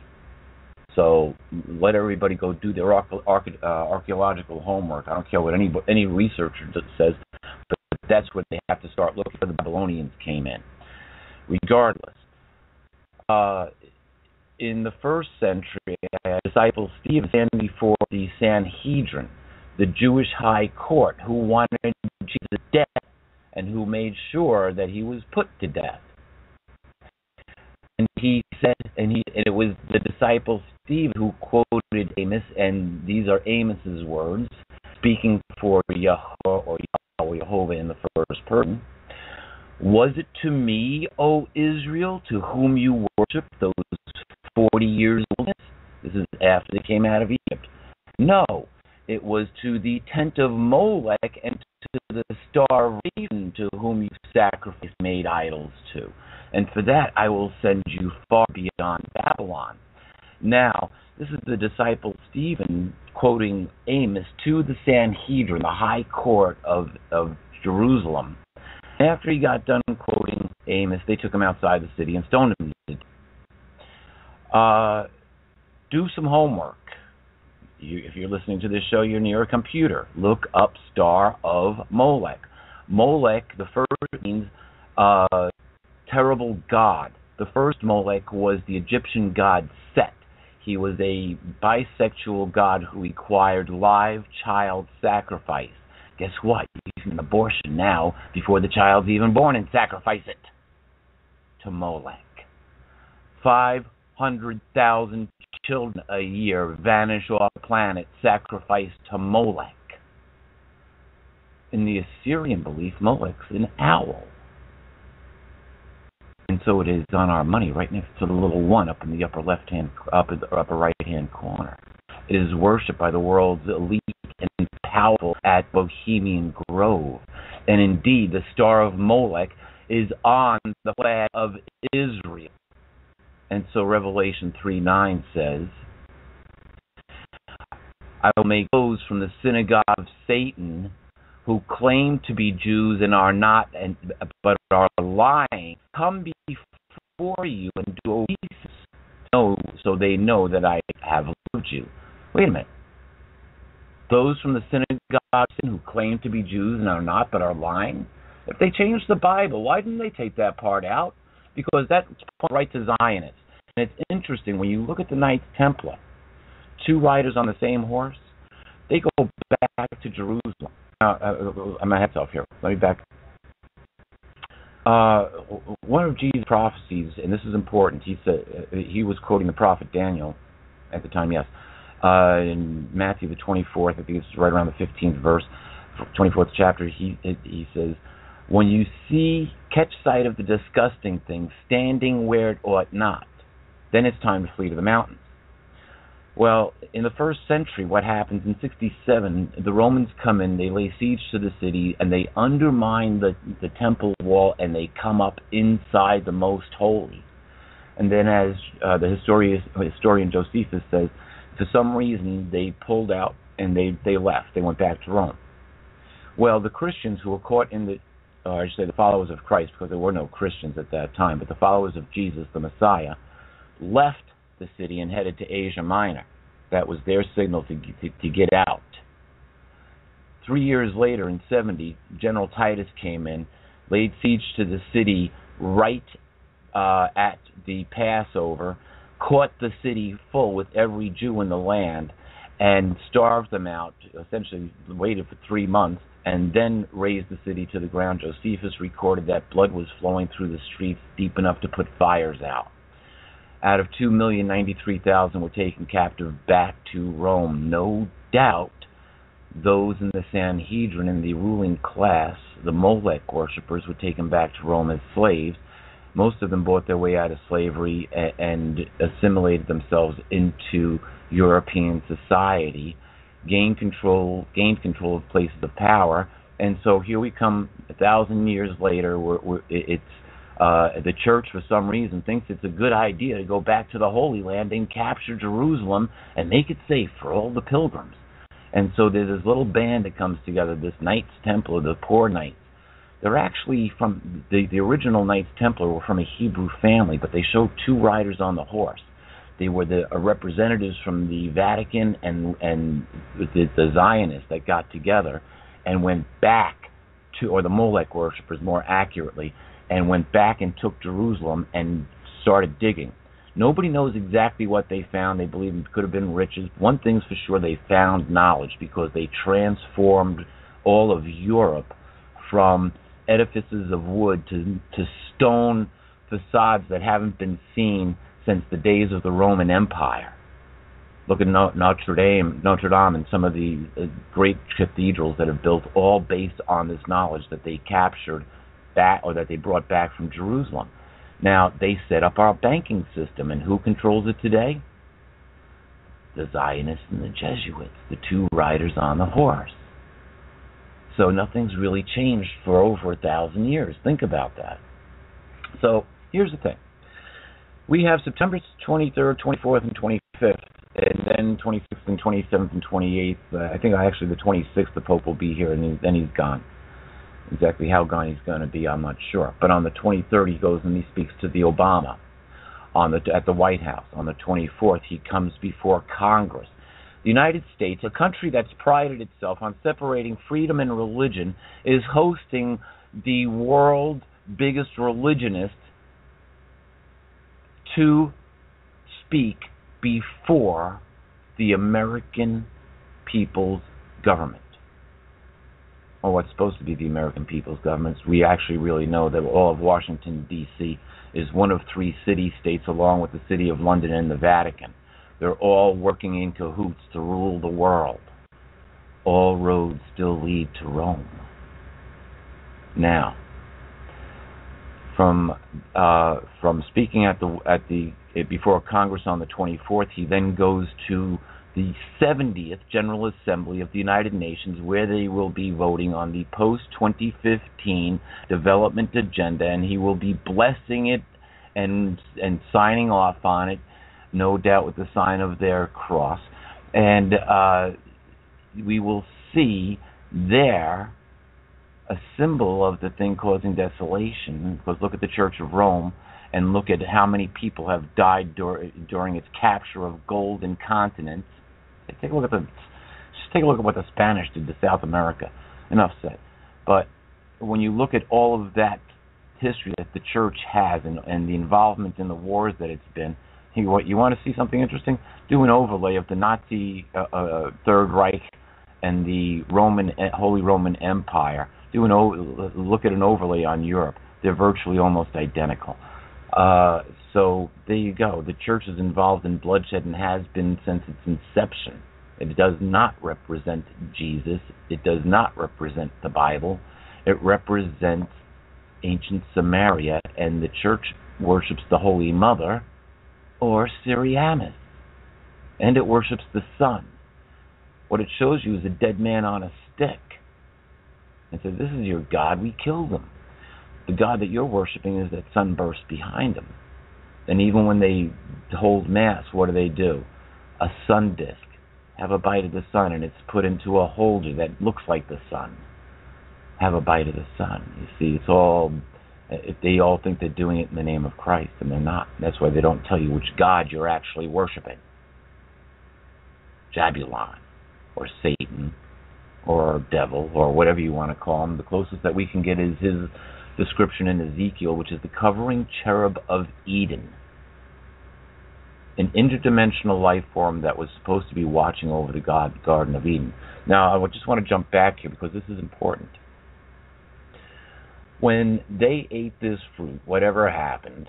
So let everybody go do their archaeological homework. I don't care what any researcher says, but that's when they have to start looking where the Babylonians came in. Regardless, in the 1st century, disciple Stephen standing before the Sanhedrin, the Jewish high court, who wanted Jesus dead, and who made sure that he was put to death. And he said, and it was the disciple Stephen who quoted Amos, and these are Amos's words, speaking for Yahweh or Jehovah in the 1st person. Was it to me, O Israel, to whom you worship those 40 years old? This is after they came out of Egypt. No, it was to the tent of Molech and to the star Raven, to whom you sacrificed, made idols to. And for that I will send you far beyond Babylon. Now, this is the disciple Stephen quoting Amos to the Sanhedrin, the high court of Jerusalem. After he got done quoting Amos, they took him outside the city and stoned him to death. Do some homework. If you're listening to this show, you're near a computer. Look up Star of Molech. Molech, the first means terrible god. The first Molech was the Egyptian god Set. He was a bisexual god who required live child sacrifice. Guess what? You can an abortion now before the child's even born and sacrifice it to Molech. 500,000 children a year vanish off the planet, sacrificed to Molech. In the Assyrian belief, Molech's an owl. And so it is on our money, right next to the little one up in the upper right-hand corner. It is worshipped by the world's elite and powerful at Bohemian Grove. And indeed, the star of Molech is on the flag of Israel. And so Revelation 3:9 says, I will make those from the synagogue of Satan who claim to be Jews and are not, but are lying, come before you and do obeisance, so they know that I have loved you. Wait a minute. Those from the synagogue who claim to be Jews and are not, but are lying? If they changed the Bible, why didn't they take that part out? Because that's right to Zionists. And it's interesting, when you look at the Knights Templar, two riders on the same horse, they go back to Jerusalem. I'm ahead of here. Let me back. One of Jesus' prophecies, and this is important, he said, he was quoting the prophet Daniel at the time, yes. In Matthew the 24th, I think it's right around the 15th verse, 24th chapter, he says, when you catch sight of the disgusting thing standing where it ought not, then it's time to flee to the mountains. Well, in the first century, what happens in 67, the Romans come in, they lay siege to the city, and they undermine the temple wall, and they come up inside the most holy. And then as the historian Josephus says, for some reason, they pulled out and they left. They went back to Rome. Well, the Christians who were caught in the followers of Christ, because there were no Christians at that time, but the followers of Jesus, the Messiah, left the city and headed to Asia Minor. That was their signal to get out. 3 years later, in 70, General Titus came in, laid siege to the city right at the Passover, caught the city full with every Jew in the land, and starved them out, essentially waited for 3 months, and then razed the city to the ground. Josephus recorded that blood was flowing through the streets deep enough to put fires out. Out of 2,093,000 were taken captive back to Rome. No doubt those in the Sanhedrin and the ruling class, the Molech worshippers, were taken back to Rome as slaves. Most of them bought their way out of slavery and assimilated themselves into European society, gained control of places of power, and so here we come 1,000 years later. The church, for some reason, thinks it's a good idea to go back to the Holy Land and capture Jerusalem and make it safe for all the pilgrims. And so there's this little band that comes together, this Knights Templar, the poor Knights. They're actually from, the original Knights Templar were from a Hebrew family, but they showed two riders on the horse. They were the representatives from the Vatican and the Zionists that got together and went back to, or the Molech worshippers more accurately, and went back and took Jerusalem and started digging. Nobody knows exactly what they found. They believe it could have been riches. One thing's for sure, they found knowledge, because they transformed all of Europe from edifices of wood to stone facades that haven't been seen since the days of the Roman Empire. Look at Notre Dame and some of the great cathedrals that are built, all based on this knowledge that they captured back, or that they brought back from Jerusalem. Now, they set up our banking system, and who controls it today? The Zionists and the Jesuits, the two riders on the horse. So nothing's really changed for over 1,000 years. Think about that. So here's the thing. We have September 23rd, 24th, and 25th, and then 26th and 27th and 28th. I think actually the 26th the Pope will be here, and then he's gone. Exactly how gone he's going to be, I'm not sure. But on the 23rd, he goes and he speaks to the Obama at the White House. On the 24th, he comes before Congress. The United States, a country that's prided itself on separating freedom and religion, is hosting the world's biggest religionist to speak before the American people's government, or what's supposed to be the American people's government. We actually really know that all of Washington, D.C. is one of 3 city-states along with the City of London and the Vatican. They're all working in cahoots to rule the world. All roads still lead to Rome. Now, from speaking before Congress on the 24th, he then goes to the 70th General Assembly of the United Nations, where they will be voting on the post-2015 development agenda, and he will be blessing it and signing off on it, no doubt with the sign of their cross. And we will see there a symbol of the thing causing desolation, because look at the Church of Rome and look at how many people have died during its capture of golden continents. Take a look at what the Spanish did to South America. Enough said. But when you look at all of that history that the church has and the involvement in the wars that it's been, you want to see something interesting? Do an overlay of the Nazi Third Reich and the Holy Roman Empire. Look at an overlay on Europe. They're virtually almost identical. So there you go. The church is involved in bloodshed and has been since its inception. It does not represent Jesus. It does not represent the Bible. It represents ancient Samaria, and the church worships the Holy Mother, or Syriamis, and it worships the sun. What it shows you is a dead man on a stick. It says, this is your God, we killed him. The God that you're worshiping is that sunburst behind him. And even when they hold Mass, what do? A sun disk. Have a bite of the sun, and it's put into a holder that looks like the sun. Have a bite of the sun. You see, it's all, if they all think they're doing it in the name of Christ, and they're not. That's why they don't tell you which God you're actually worshiping. Jabulon, or Satan, or devil, or whatever you want to call him. The closest that we can get is his description in Ezekiel, which is the covering cherub of Eden, an interdimensional life form that was supposed to be watching over the Garden of Eden. Now, I just want to jump back here because this is important. When they ate this fruit, whatever happened,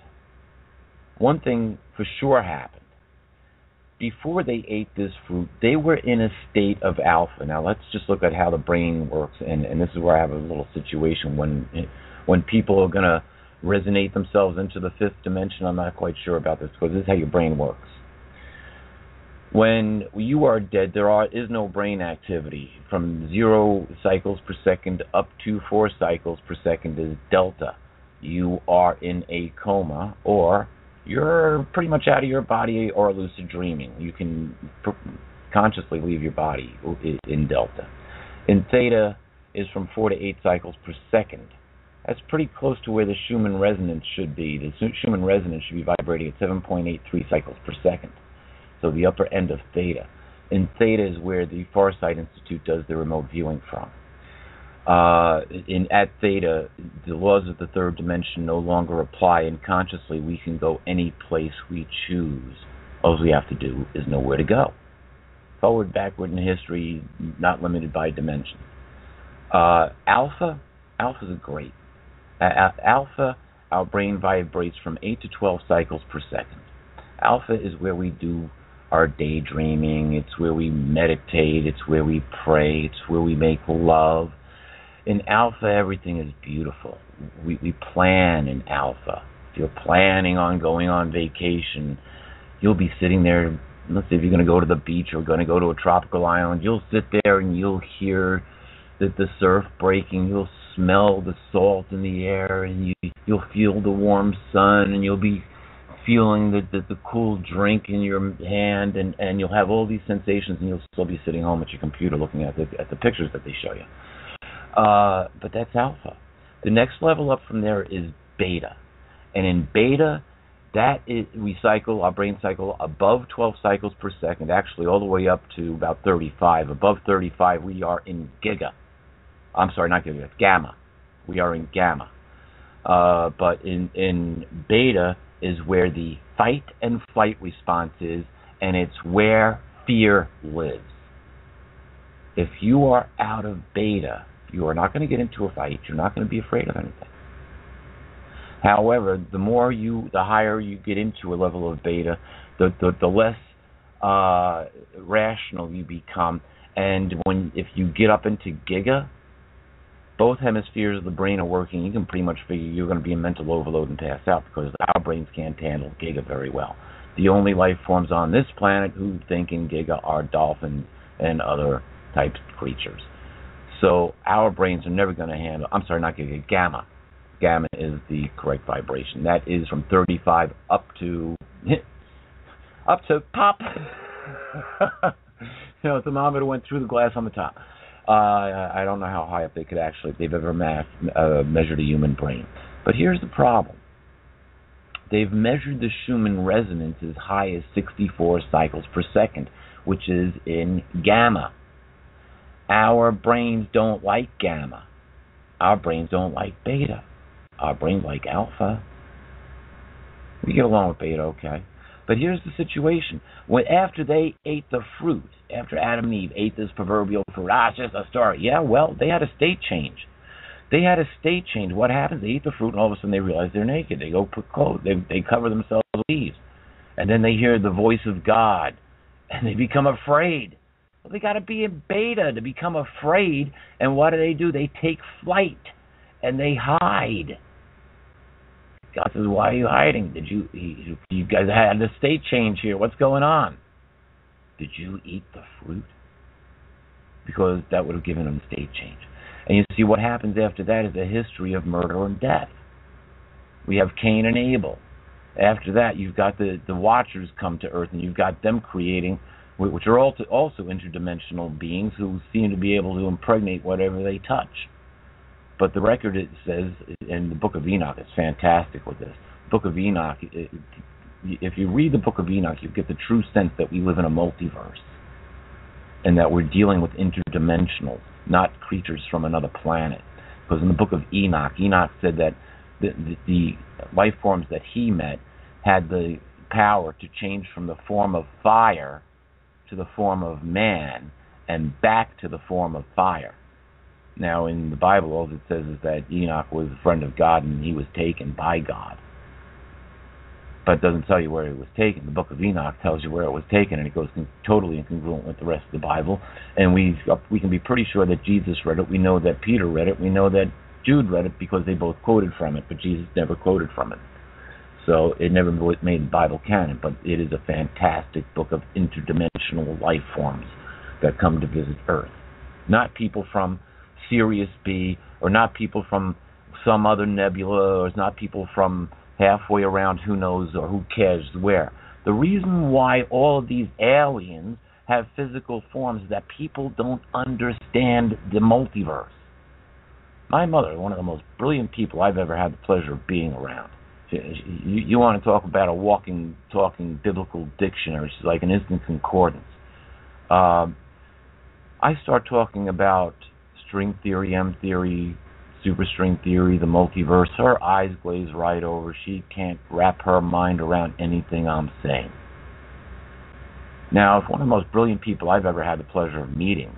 one thing for sure happened. Before they ate this fruit, they were in a state of alpha. Now, let's just look at how the brain works, and this is where I have a little situation when people are going to resonate themselves into the 5th dimension. I'm not quite sure about this, because this is how your brain works. When you are dead, there is no brain activity. From 0 cycles per second up to 4 cycles per second is delta. You are in a coma, or you're pretty much out of your body, or lucid dreaming. You can consciously leave your body in delta. In theta is from 4 to 8 cycles per second. That's pretty close to where the Schumann resonance should be. The Schumann resonance should be vibrating at 7.83 cycles per second. So the upper end of theta. In theta is where the Farsight Institute does their remote viewing from. At theta, the laws of the 3rd dimension no longer apply, and consciously we can go any place we choose. All we have to do is know where to go. Forward, backward in history, not limited by dimension. Alpha's a great. Alpha, our brain vibrates from 8 to 12 cycles per second. Alpha is where we do our daydreaming. It's where we meditate. It's where we pray. It's where we make love. In Alpha, everything is beautiful. We plan in Alpha. If you're planning on going on vacation, you'll be sitting there. Let's say if you're going to go to the beach or going to go to a tropical island, you'll sit there and you'll hear the surf breaking. You'll smell the salt in the air, and you'll feel the warm sun, and you'll be feeling the cool drink in your hand, and you'll have all these sensations, and you'll still be sitting home at your computer looking at the pictures that they show you. But that's Alpha. The next level up from there is Beta, and in Beta, our brain cycle above 12 cycles per second, actually all the way up to about 35. Above 35, we are in Giga. I'm sorry, not Giga, Gamma. We are in Gamma. But in Beta is where the fight and flight response is, and it's where fear lives. If you are out of beta, you are not going to get into a fight. You're not going to be afraid of anything. However, the higher you get into a level of beta, the less rational you become. And if you get up into giga, both hemispheres of the brain are working. You can pretty much figure you're going to be in mental overload and pass out, because our brains can't handle giga very well. The only life forms on this planet who think in giga are dolphins and other types of creatures. So our brains are never going to handle, I'm sorry, not giga, gamma. Gamma is the correct vibration. That is from 35 up to pop. The thermometer went through the glass on the top. I don't know how high up they've ever measured a human brain. But here's the problem. They've measured the Schumann resonance as high as 64 cycles per second, which is in gamma. Our brains don't like gamma. Our brains don't like beta. Our brains like alpha. We get along with beta, okay. But here's the situation. After they ate the fruit, after Adam and Eve ate this proverbial fruit, it's just a story. Yeah, well, they had a state change. What happens? They eat the fruit, and all of a sudden they realize they're naked. They go put clothes. They cover themselves with leaves. And then they hear the voice of God, and they become afraid. Well, they got to be in beta to become afraid. And what do? They take flight, and they hide. God says, why are you hiding? You guys had a state change here. What's going on? Did you eat the fruit? Because that would have given them a state change. And you see what happens after that is a history of murder and death. We have Cain and Abel. After that, you've got the Watchers come to Earth, and you've got them creating, which are also interdimensional beings who seem to be able to impregnate whatever they touch. But the record, it says, in the Book of Enoch, it's fantastic with this. Book of Enoch, if you read the Book of Enoch, you get the true sense that we live in a multiverse, and that we're dealing with interdimensionals, not creatures from another planet. Because in the Book of Enoch said that the life forms that he met had the power to change from the form of fire to the form of man and back to the form of fire. Now, in the Bible, all it says is that Enoch was a friend of God and he was taken by God. But it doesn't tell you where he was taken. The Book of Enoch tells you where it was taken, and it goes totally incongruent with the rest of the Bible. And we can be pretty sure that Jesus read it. We know that Peter read it. We know that Jude read it because they both quoted from it, but Jesus never quoted from it. So it never made the Bible canon, but it is a fantastic book of interdimensional life forms that come to visit Earth. Not people from Sirius B, or not people from some other nebula, or it's not people from halfway around who knows or who cares where. The reason why all of these aliens have physical forms is that people don't understand the multiverse. My mother, one of the most brilliant people I've ever had the pleasure of being around. You want to talk about a walking, talking biblical dictionary. She's like an instant concordance. I start talking about string theory, M theory, superstring theory, the multiverse. Her eyes glaze right over. She can't wrap her mind around anything I'm saying. Now, if one of the most brilliant people I've ever had the pleasure of meeting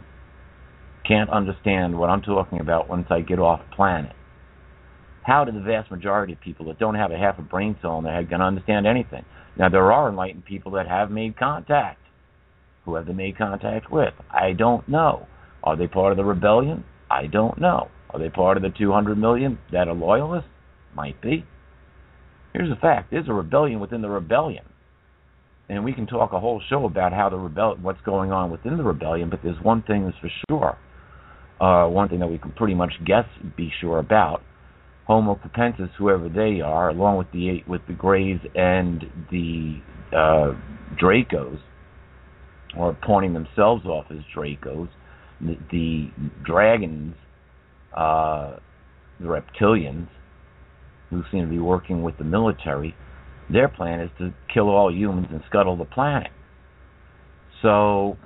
can't understand what I'm talking about once I get off planet, how do the vast majority of people that don't have a half a brain cell in their head going to understand anything? Now, there are enlightened people that have made contact. Who have they made contact with? I don't know. Are they part of the rebellion? I don't know. Are they part of the 200 million that are loyalists? Might be. Here's the fact. There's a rebellion within the rebellion. And we can talk a whole show about how what's going on within the rebellion, but there's one thing that's for sure. One thing that we can pretty much be sure about. Homo capensis, whoever they are, along with the Greys and the Dracos, or pointing themselves off as Dracos, the dragons, the reptilians, who seem to be working with the military, their plan is to kill all humans and scuttle the planet. So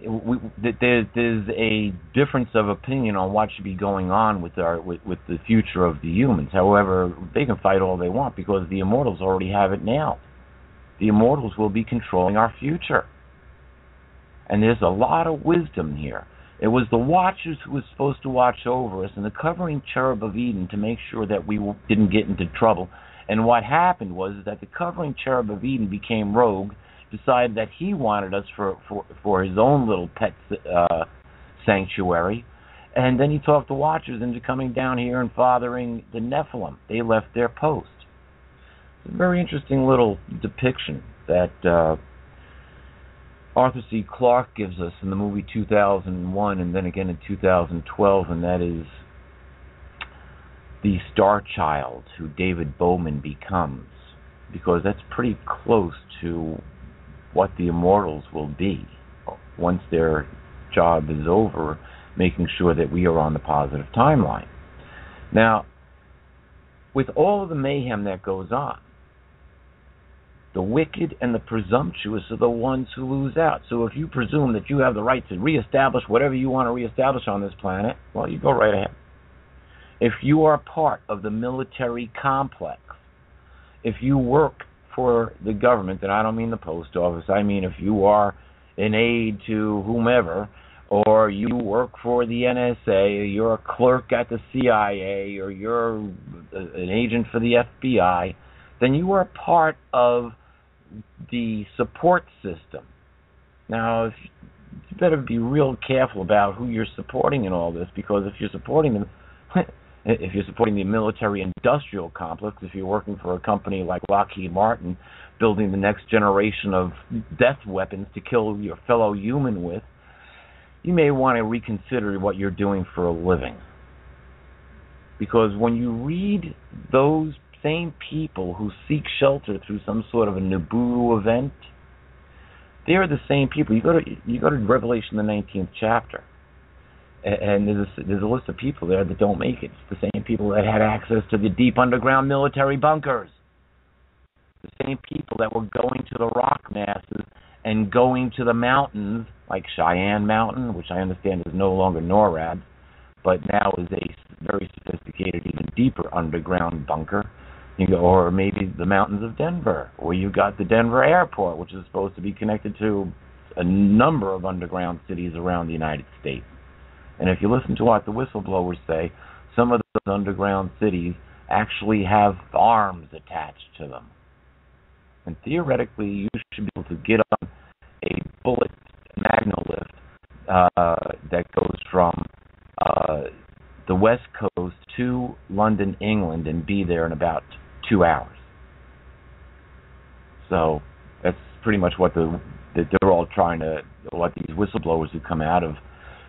there's a difference of opinion on what should be going on with the future of the humans. However, they can fight all they want because the immortals already have it nailed. the immortals will be controlling our future. And there's a lot of wisdom here. It was the Watchers who was supposed to watch over us and the covering cherub of Eden to make sure that we didn't get into trouble. And what happened was that the covering cherub of Eden became rogue, decided that he wanted us for his own little pet sanctuary, and then he talked the Watchers into coming down here and fathering the Nephilim. They left their post. It's a very interesting little depiction that Arthur C. Clarke gives us in the movie 2001 and then again in 2012, and that is the Star Child who David Bowman becomes, because that's pretty close to what the immortals will be once their job is over, making sure that we are on the positive timeline. Now, with all of the mayhem that goes on, the wicked and the presumptuous are the ones who lose out. So if you presume that you have the right to reestablish whatever you want to reestablish on this planet, well, you go right ahead. If you are part of the military complex, if you work for the government, and I don't mean the post office, I mean if you are an aide to whomever, or you work for the NSA, or you're a clerk at the CIA, or you're an agent for the FBI, then you are part of the support system. Now, you better be real careful about who you're supporting in all this, because if you're supporting them, if you're supporting the military-industrial complex, if you're working for a company like Lockheed Martin, building the next generation of death weapons to kill your fellow human with, you may want to reconsider what you're doing for a living. Because when you read those same people who seek shelter through some sort of a Nibiru event, they're the same people. You go to Revelation, the 19th chapter, and there's a list of people there that don't make it. It's the same people that had access to the deep underground military bunkers. The same people that were going to the rock masses and going to the mountains, like Cheyenne Mountain, which I understand is no longer NORAD, but now is a very sophisticated, even deeper underground bunker. You go, or maybe the mountains of Denver, or you've got the Denver airport, which is supposed to be connected to a number of underground cities around the United States. And if you listen to what the whistleblowers say, some of those underground cities actually have arms attached to them. And theoretically, you should be able to get on a bullet magnolift that goes from the West Coast to London, England, and be there in about 2 hours. So that's pretty much what they're all trying to, what these whistleblowers who come out of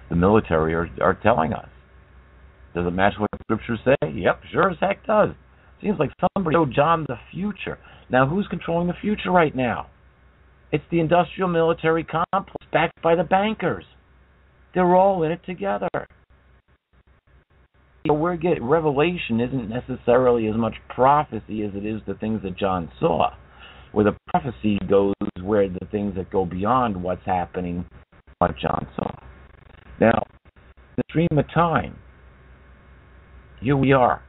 the military are telling us. Does it match what the scriptures say? Yep, sure as heck does. Seems like somebody showed John the future. Now, who's controlling the future right now? It's the industrial military complex backed by the bankers. They're all in it together. So Revelation isn't necessarily as much prophecy as it is the things that John saw. Where the prophecy goes where the things that go beyond what's happening, what John saw. Now, the stream of time, here we are.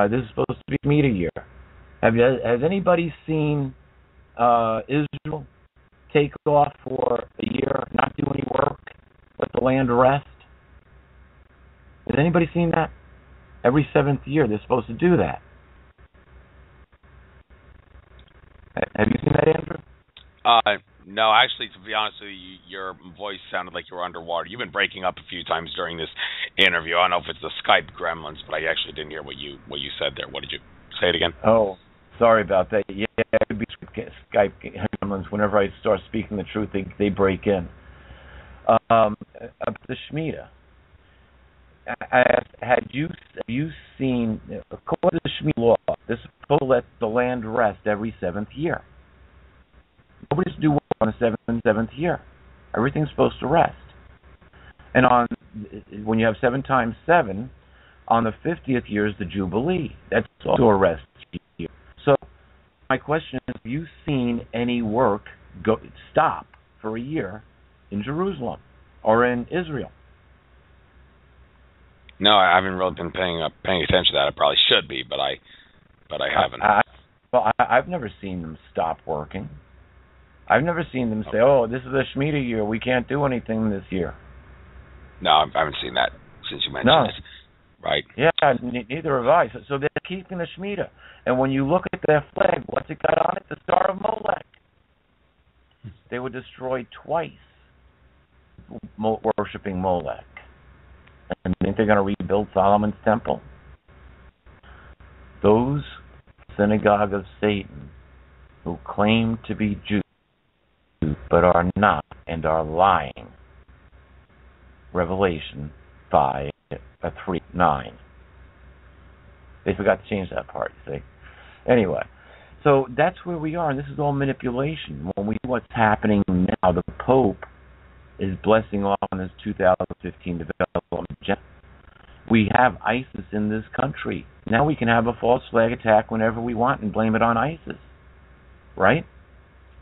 This is supposed to be a meter year. Has anybody seen Israel take off for a year, not do any work, let the land rest? Has anybody seen that? Every 7th year they're supposed to do that. Have you seen that, Andrew? No, actually, to be honest with you, your voice sounded like you were underwater. You've been breaking up a few times during this interview. I don't know if it's the Skype gremlins, but I actually didn't hear what you said there. What did you say it again? Oh, sorry about that. Yeah, it could be Skype gremlins. Whenever I start speaking the truth, they break in. The Shemitah. I asked, have you seen, according to the Shemitah law, this is supposed to let the land rest every 7th year. Nobody's to do work on the 7th year. Everything's supposed to rest. And when you have 7 times 7, on the 50th year is the Jubilee. That's also a rest year. So my question is, have you seen any work stop for a year in Jerusalem or in Israel? No, I haven't really been paying attention to that. I probably should be, but I haven't. Well, I've never seen them stop working. I've never seen them say, "Oh, this is a Shemitah year. We can't do anything this year." No, I haven't seen that since you mentioned it. Right. Yeah, neither have I. So they're keeping the Shemitah. And when you look at their flag, what's it got on it? The Star of Molech. They were destroyed twice worshiping Molech. And think they're going to rebuild Solomon's temple? Those synagogue of Satan who claim to be Jews but are not and are lying. Revelation 5:3-9. They forgot to change that part, see? Anyway, so that's where we are, and this is all manipulation. When we see what's happening now, the Pope is blessing off on his 2015 development agenda. We have ISIS in this country. Now we can have a false flag attack whenever we want and blame it on ISIS. Right?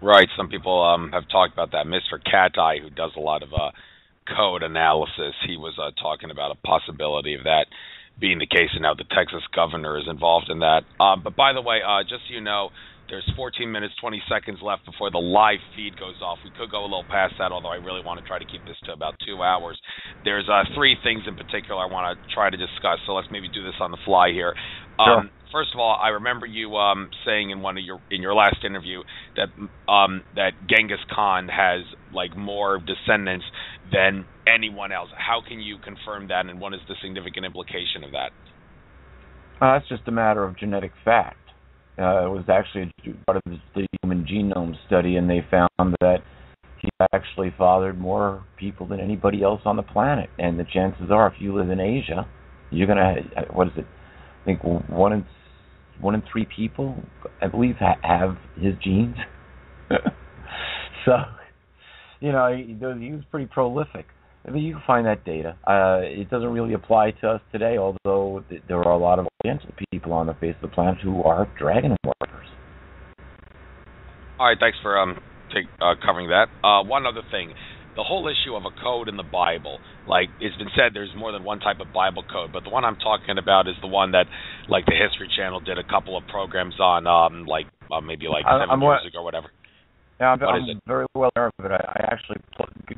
Right. Some people have talked about that. Mr. Cat Eye, who does a lot of code analysis, he was talking about a possibility of that being the case, and now the Texas governor is involved in that. But by the way, just so you know, there's 14 minutes, 20 seconds left before the live feed goes off. We could go a little past that, although I really want to try to keep this to about 2 hours. There's three things in particular I want to try to discuss, so let's maybe do this on the fly here. Sure. First of all, I remember you saying in your last interview that that Genghis Khan has like more descendants than anyone else. How can you confirm that, and what is the significant implication of that? That's just a matter of genetic fact. It was actually part of the human genome study, and they found that he actually fathered more people than anybody else on the planet. And the chances are, if you live in Asia, you're going to, what is it? I think one in three people, I believe, have his genes. So, you know, he was pretty prolific. I mean, you can find that data. It doesn't really apply to us today, although there are a lot of Oriental people on the face of the planet who are dragon workers. All right, thanks for covering that. One other thing. The whole issue of a code in the Bible, like it's been said, there's more than one type of Bible code, but the one I'm talking about is the one that, like, the History Channel did a couple of programs on, maybe 7 years ago or whatever. Yeah, I'm very well aware of it. I actually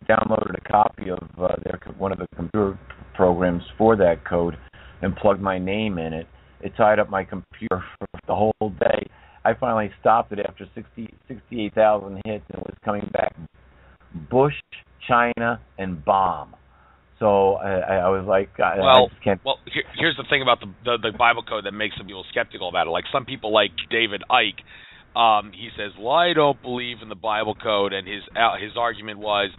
downloaded a copy of one of the computer programs for that code and plugged my name in it. It tied up my computer for the whole day. I finally stopped it after 68,000 hits, and it was coming back Bush, China, and bomb. So I was like, I just can't. Well, here's the thing about the Bible code that makes some people skeptical about it. Like some people, like David Icke, he says, well, I don't believe in the Bible code, and his argument was,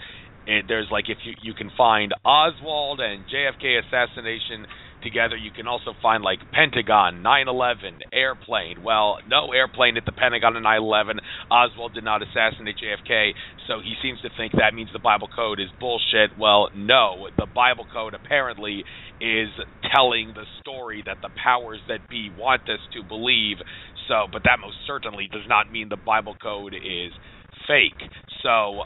there's like, if you can find Oswald and JFK assassination together, you can also find like Pentagon, 9/11, airplane. Well, no airplane at the Pentagon on 9/11. Oswald did not assassinate JFK, so he seems to think that means the Bible code is bullshit. Well, no, the Bible code apparently is telling the story that the powers that be want us to believe. So, but that most certainly does not mean the Bible code is fake. So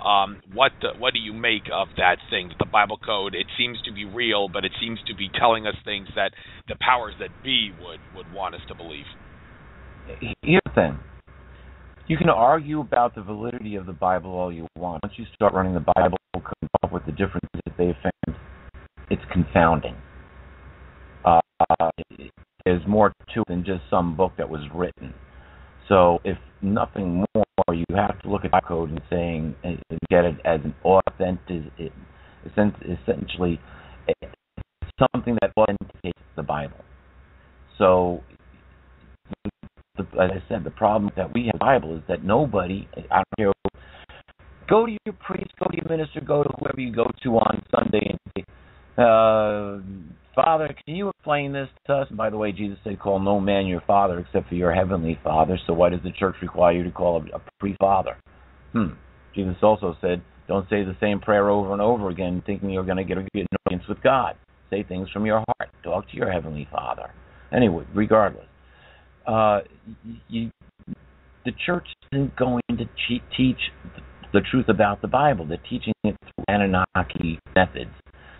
what do you make of that thing? The Bible code, it seems to be real, but it seems to be telling us things that the powers that be would want us to believe. Here's the thing. You can argue about the validity of the Bible all you want. Once you start running the Bible code up with the differences that they found, it's confounding. There's more to it than just some book that was written. So if nothing more, you have to look at the code and saying and get it as an authentic, essentially something that authenticates the Bible. So, as I said, the problem that we have in the Bible is that nobody, I don't care, go to your priest, go to your minister, go to whoever you go to on Sunday and say, Father, can you explain this to us? And by the way, Jesus said, call no man your father except for your heavenly Father. So why does the church require you to call a priest father? Jesus also said, don't say the same prayer over and over again thinking you're going to get an audience with God. Say things from your heart. Talk to your heavenly Father. Anyway, regardless, the church isn't going to teach the truth about the Bible. They're teaching it through Anunnaki methods.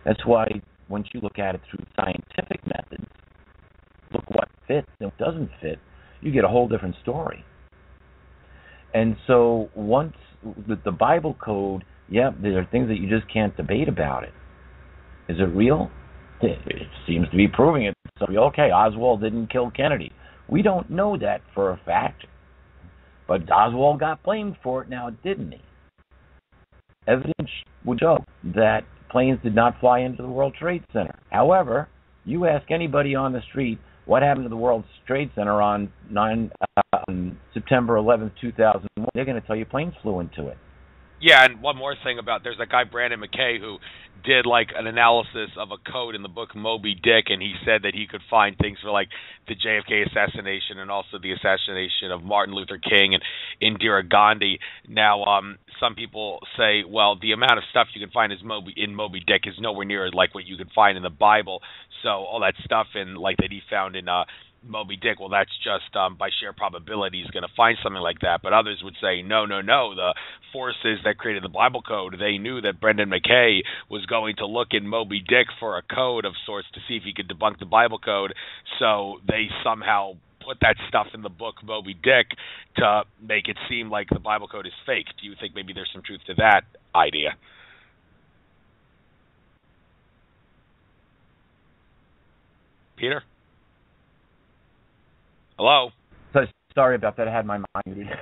That's why once you look at it through scientific methods, look what fits and what doesn't fit, you get a whole different story. And so once with the Bible code, yeah, there are things that you just can't debate about it. Is it real? It seems to be proving it. So, okay, Oswald didn't kill Kennedy. We don't know that for a fact, but Oswald got blamed for it now, didn't he? Evidence would show that planes did not fly into the World Trade Center. However, you ask anybody on the street what happened to the World Trade Center on September 11th, 2001, they're going to tell you planes flew into it. Yeah, and one more thing about, there's that guy Brandon McKay who did like an analysis of a code in the book Moby Dick, and he said that he could find things for like the JFK assassination and also the assassination of Martin Luther King and Indira Gandhi. Now, some people say, well, the amount of stuff you can find in Moby Dick is nowhere near like what you could find in the Bible. So all that stuff that he found in Moby Dick, well, that's just by sheer probability he's going to find something like that. But others would say, no. The forces that created the Bible code, they knew that Brendan McKay was going to look in Moby Dick for a code of sorts to see if he could debunk the Bible code. So they somehow put that stuff in the book Moby Dick to make it seem like the Bible code is fake. Do you think maybe there's some truth to that idea? Peter? Hello? So, sorry about that. I had my mind muted.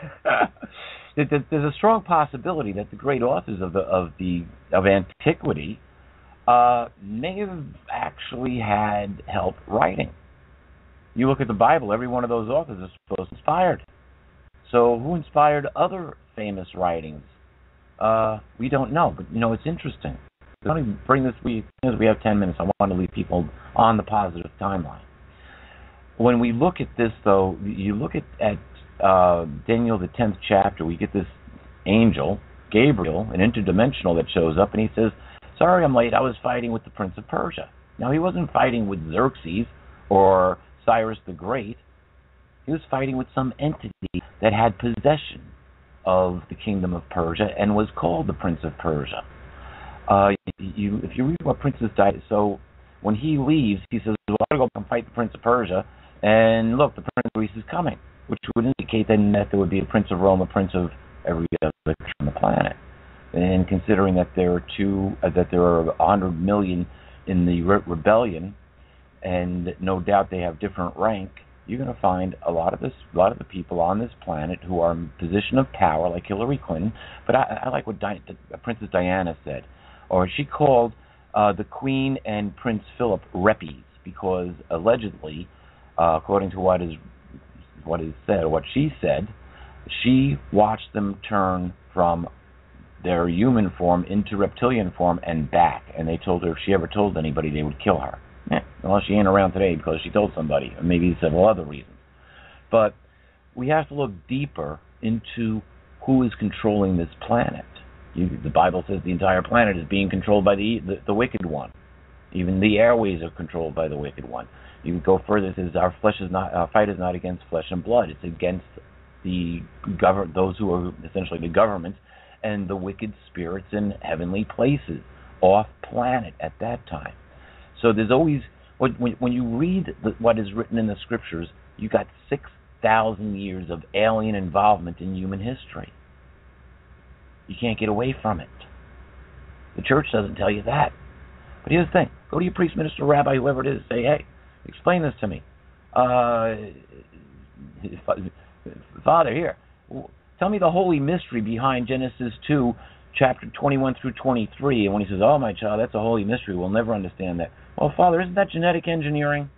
There's a strong possibility that the great authors of antiquity may have actually had help writing. You look at the Bible; every one of those authors is supposed to be inspired. So, who inspired other famous writings? We don't know, but it's interesting. Let me bring this. We have 10 minutes. I want to leave people on the positive timeline. When we look at this, though, you look at Daniel, the 10th chapter, we get this angel, Gabriel, an interdimensional that shows up, and he says, sorry I'm late, I was fighting with the Prince of Persia. Now, he wasn't fighting with Xerxes or Cyrus the Great. He was fighting with some entity that had possession of the kingdom of Persia and was called the Prince of Persia. If you read what Princess died, so when he leaves, he says, well, I'm going to go fight the Prince of Persia, and look, the Prince of Greece is coming, which would indicate then that there would be a Prince of Rome, a Prince of every other country on the planet. And considering that there are 100 million in the rebellion, and no doubt they have different rank, you're going to find a lot of the people on this planet who are in position of power, like Hillary Clinton. But I like what Princess Diana said, or she called the Queen and Prince Philip reppies, because allegedly, according to what she said, she watched them turn from their human form into reptilian form and back, and they told her if she ever told anybody, they would kill her. Well, she ain't around today because she told somebody, or maybe several other reasons. But we have to look deeper into who is controlling this planet. The Bible says the entire planet is being controlled by the wicked one. Even the airways are controlled by the wicked one. You can go further. It says our fight is not against flesh and blood. It's against those who are essentially the government and the wicked spirits in heavenly places, off planet at that time. So there's always, when you read what is written in the scriptures, you got 6,000 years of alien involvement in human history. You can't get away from it. The church doesn't tell you that. But here's the thing. Go to your priest, minister, rabbi, whoever it is, say, hey, explain this to me. Father, here, tell me the holy mystery behind Genesis 2, chapter 21 through 23. And when he says, oh, my child, that's a holy mystery, we'll never understand that. Well, Father, isn't that genetic engineering?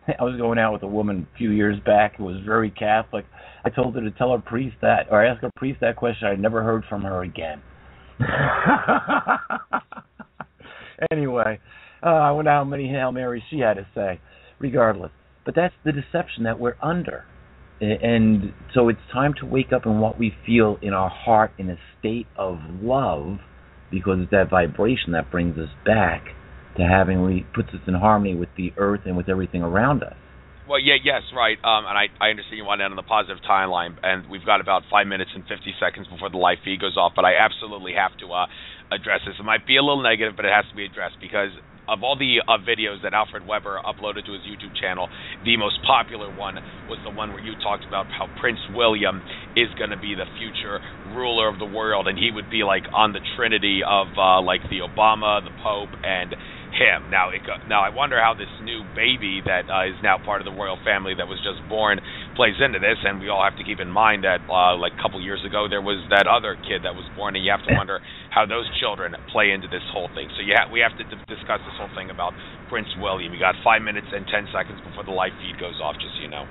I was going out with a woman a few years back who was very Catholic. I told her to tell her priest that, or ask her priest that question. I never heard from her again. Anyway, I wonder how many Hail Marys she had to say, regardless. But that's the deception that we're under. And so it's time to wake up in what we feel in our heart in a state of love, because it's that vibration that brings us back to puts us in harmony with the earth and with everything around us. Well, yes, right. And I understand you want to end on the positive timeline, and we've got about 5 minutes and 50 seconds before the live feed goes off, but I absolutely have to address this. It might be a little negative, but it has to be addressed, because of all the videos that Alfred Webre uploaded to his YouTube channel, the most popular one was the one where you talked about how Prince William is going to be the future ruler of the world, and he would be like on the trinity of like the Obama, the Pope, and him. Now I wonder how this new baby that is now part of the royal family that was just born plays into this, and we all have to keep in mind that like a couple years ago there was that other kid that was born, and you have to wonder how those children play into this whole thing. So we have to discuss this whole thing about Prince William. You got 5 minutes and 10 seconds before the live feed goes off, just so you know.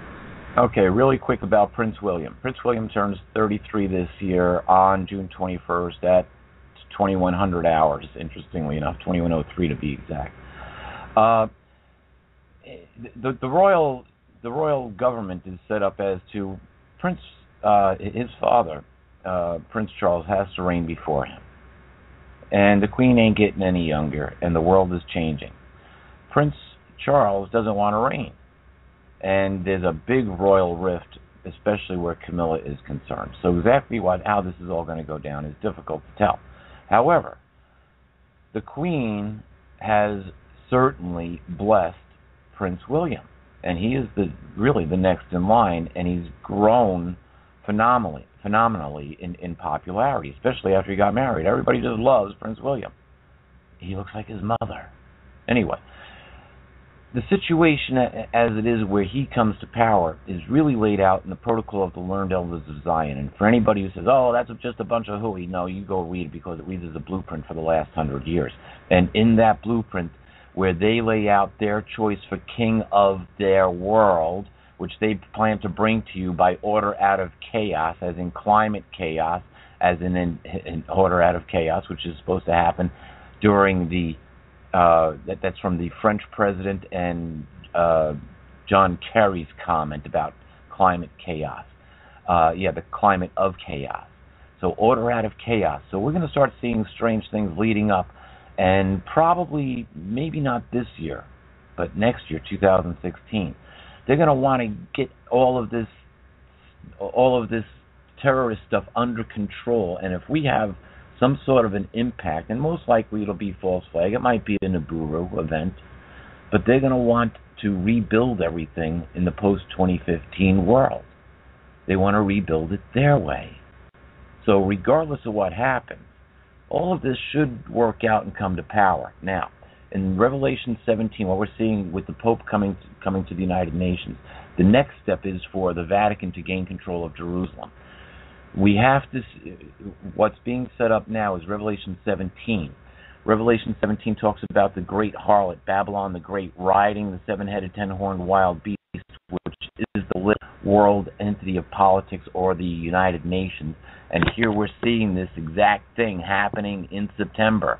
Okay, really quick about Prince William. Prince William turns 33 this year on June 21st at 2100 hours, interestingly enough, 2103 to be exact. The royal government is set up as to his father, Prince Charles, has to reign before him. And the Queen ain't getting any younger, and the world is changing. Prince Charles doesn't want to reign. And there's a big royal rift, especially where Camilla is concerned. So exactly how this is all going to go down is difficult to tell. However, the Queen has certainly blessed Prince William, and he is really the next in line, and he's grown phenomenally in popularity, especially after he got married. Everybody just loves Prince William. He looks like his mother. Anyway, the situation as it is where he comes to power is really laid out in the protocol of the learned elders of Zion. And for anybody who says, oh, that's just a bunch of hooey, no, you go read it, because it reads as a blueprint for the last 100 years. And in that blueprint, where they lay out their choice for king of their world, which they plan to bring to you by order out of chaos, as in climate chaos, as in order out of chaos, which is supposed to happen during the that's from the French president and John Kerry's comment about climate chaos. The climate of chaos. So order out of chaos. So we're going to start seeing strange things leading up, and probably, maybe not this year, but next year, 2016. They're going to want to get all of this terrorist stuff under control, and if we have some sort of an impact, and most likely it'll be false flag. It might be a Nibiru event, but they're going to want to rebuild everything in the post-2015 world. They want to rebuild it their way. So regardless of what happens, all of this should work out and come to power. Now, in Revelation 17, what we're seeing with the Pope coming to the United Nations, the next step is for the Vatican to gain control of Jerusalem. We have to. What's being set up now is Revelation 17. Revelation 17 talks about the great harlot, Babylon the Great, riding the seven-headed, ten-horned wild beast, which is the world entity of politics, or the United Nations. And here we're seeing this exact thing happening in September,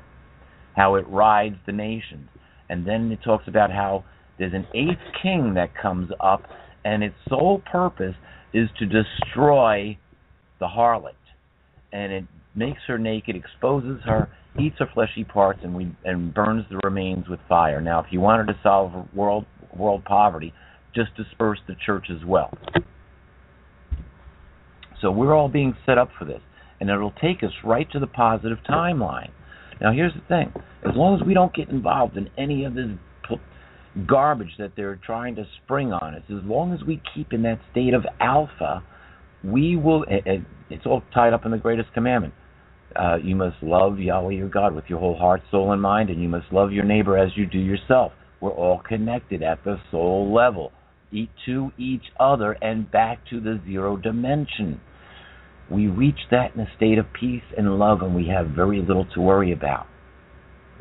how it rides the nations. And then it talks about how there's an eighth king that comes up, and its sole purpose is to destroy the harlot, and it makes her naked, exposes her, eats her fleshy parts, and burns the remains with fire. Now, if you wanted to solve world poverty, just disperse the church as well. So we're all being set up for this, and it'll take us right to the positive timeline. Now, here's the thing: as long as we don't get involved in any of this garbage that they're trying to spring on us, as long as we keep in that state of alpha, we will. It's all tied up in the greatest commandment. You must love Yahweh your God with your whole heart, soul, and mind, and you must love your neighbor as you do yourself. We're all connected at the soul level, to each other and back to the zero dimension. We reach that in a state of peace and love, and we have very little to worry about.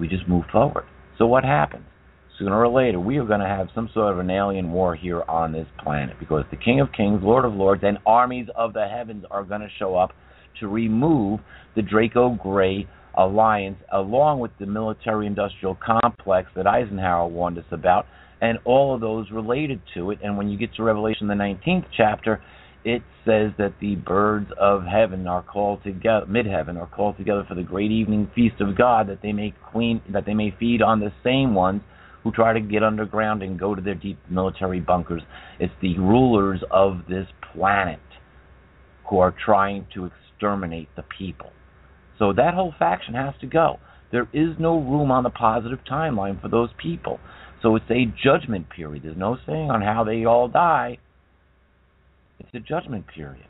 We just move forward. So what happens? Sooner or later, we are going to have some sort of an alien war here on this planet, because the King of Kings, Lord of Lords, and armies of the heavens are going to show up to remove the Draco-Gray alliance, along with the military-industrial complex that Eisenhower warned us about, and all of those related to it. And when you get to Revelation, the 19th chapter, it says that the birds of heaven are called together, mid-heaven, are called together for the great evening feast of God, that they may feed on the same ones who try to get underground and go to their deep military bunkers. It's the rulers of this planet who are trying to exterminate the people. So that whole faction has to go. There is no room on the positive timeline for those people. So it's a judgment period. There's no saying on how they all die. It's a judgment period.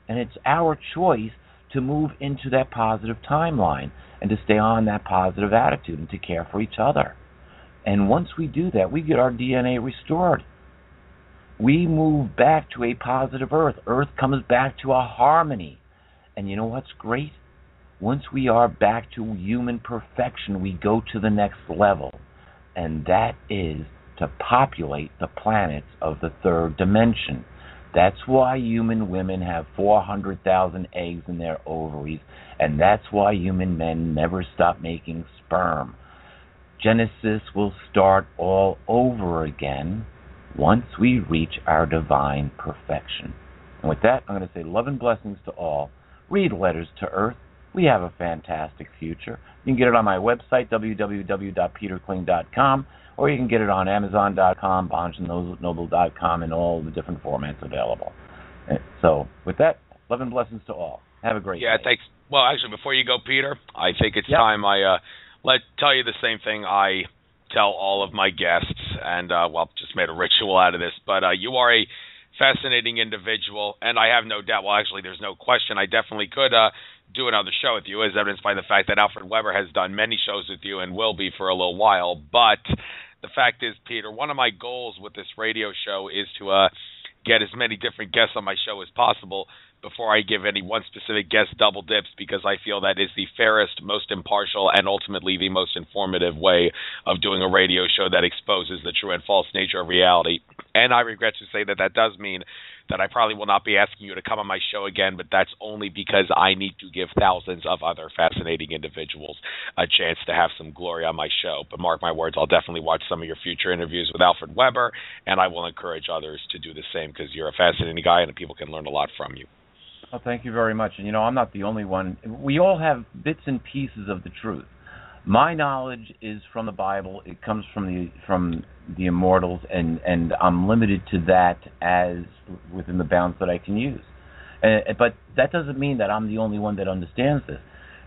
And it's our choice to move into that positive timeline and to stay on that positive attitude and to care for each other. And once we do that, we get our DNA restored. We move back to a positive Earth. Earth comes back to a harmony. And you know what's great? Once we are back to human perfection, we go to the next level. And that is to populate the planets of the third dimension. That's why human women have 400,000 eggs in their ovaries, and that's why human men never stop making sperm. Genesis will start all over again once we reach our divine perfection. And with that, I'm going to say love and blessings to all. Read Letters to Earth. We have a fantastic future. You can get it on my website, www.peterkling.com, or you can get it on Amazon.com, BarnesandNoble.com, and all the different formats available. So, with that, love and blessings to all. Have a great day. Yeah, thanks. Well, actually, before you go, Peter, I think it's time I tell you the same thing I tell all of my guests, and, just made a ritual out of this, but you are a fascinating individual, and I have no doubt, well, actually, there's no question, I definitely could do another show with you, as evidenced by the fact that Alfred Webre has done many shows with you and will be for a little while. But the fact is, Peter, one of my goals with this radio show is to get as many different guests on my show as possible before I give any one specific guest double dips, because I feel that is the fairest, most impartial, and ultimately the most informative way of doing a radio show that exposes the true and false nature of reality. And I regret to say that that does mean that I probably will not be asking you to come on my show again, but that's only because I need to give thousands of other fascinating individuals a chance to have some glory on my show. But mark my words, I'll definitely watch some of your future interviews with Alfred Webre, and I will encourage others to do the same, because you're a fascinating guy and people can learn a lot from you. Well, thank you very much. And, I'm not the only one. We all have bits and pieces of the truth. My knowledge is from the Bible. It comes from the immortals, and I'm limited to that as within the bounds that I can use. But that doesn't mean that I'm the only one that understands this.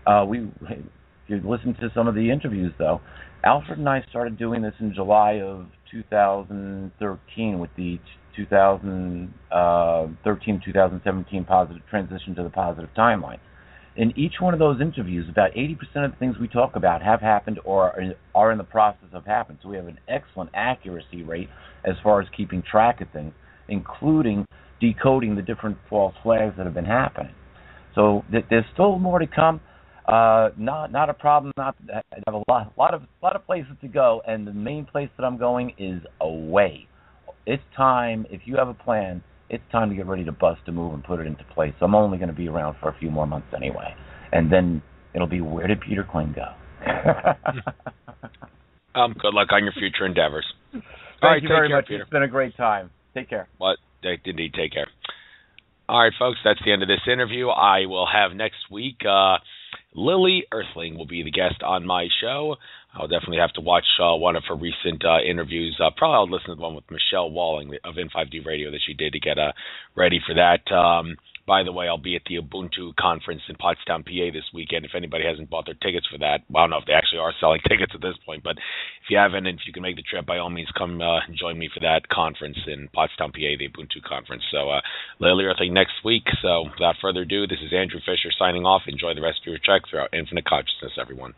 If you listen to some of the interviews, though, Alfred and I started doing this in July of 2013 with the 2013-2017 positive transition to the positive timeline. In each one of those interviews, about 80% of the things we talk about have happened or are in the process of happening. So we have an excellent accuracy rate as far as keeping track of things, including decoding the different false flags that have been happening. So there's still more to come. Not a problem. I have a lot of places to go, and the main place that I'm going is away. It's time. If you have a plan, it's time to get ready to bust a move and put it into place. So I'm only going to be around for a few more months anyway. And then it'll be, where did Peter Kling go? Good luck on your future endeavors. Thank you very much, Peter. It's been a great time. Take care. Indeed, take care. All right, folks, that's the end of this interview. I will have next week, Lily Earthling will be the guest on my show. I'll definitely have to watch one of her recent interviews. Probably I'll listen to the one with Michelle Walling of In5D Radio that she did to get ready for that. By the way, I'll be at the Ubuntu conference in Pottstown, PA this weekend. If anybody hasn't bought their tickets for that, well, I don't know if they actually are selling tickets at this point, but if you haven't and if you can make the trip, by all means, come join me for that conference in Pottstown, PA, the Ubuntu conference. So, Lily Earthling next week. So, without further ado, this is Andrew Fisher signing off. Enjoy the rest of your trek throughout infinite consciousness, everyone.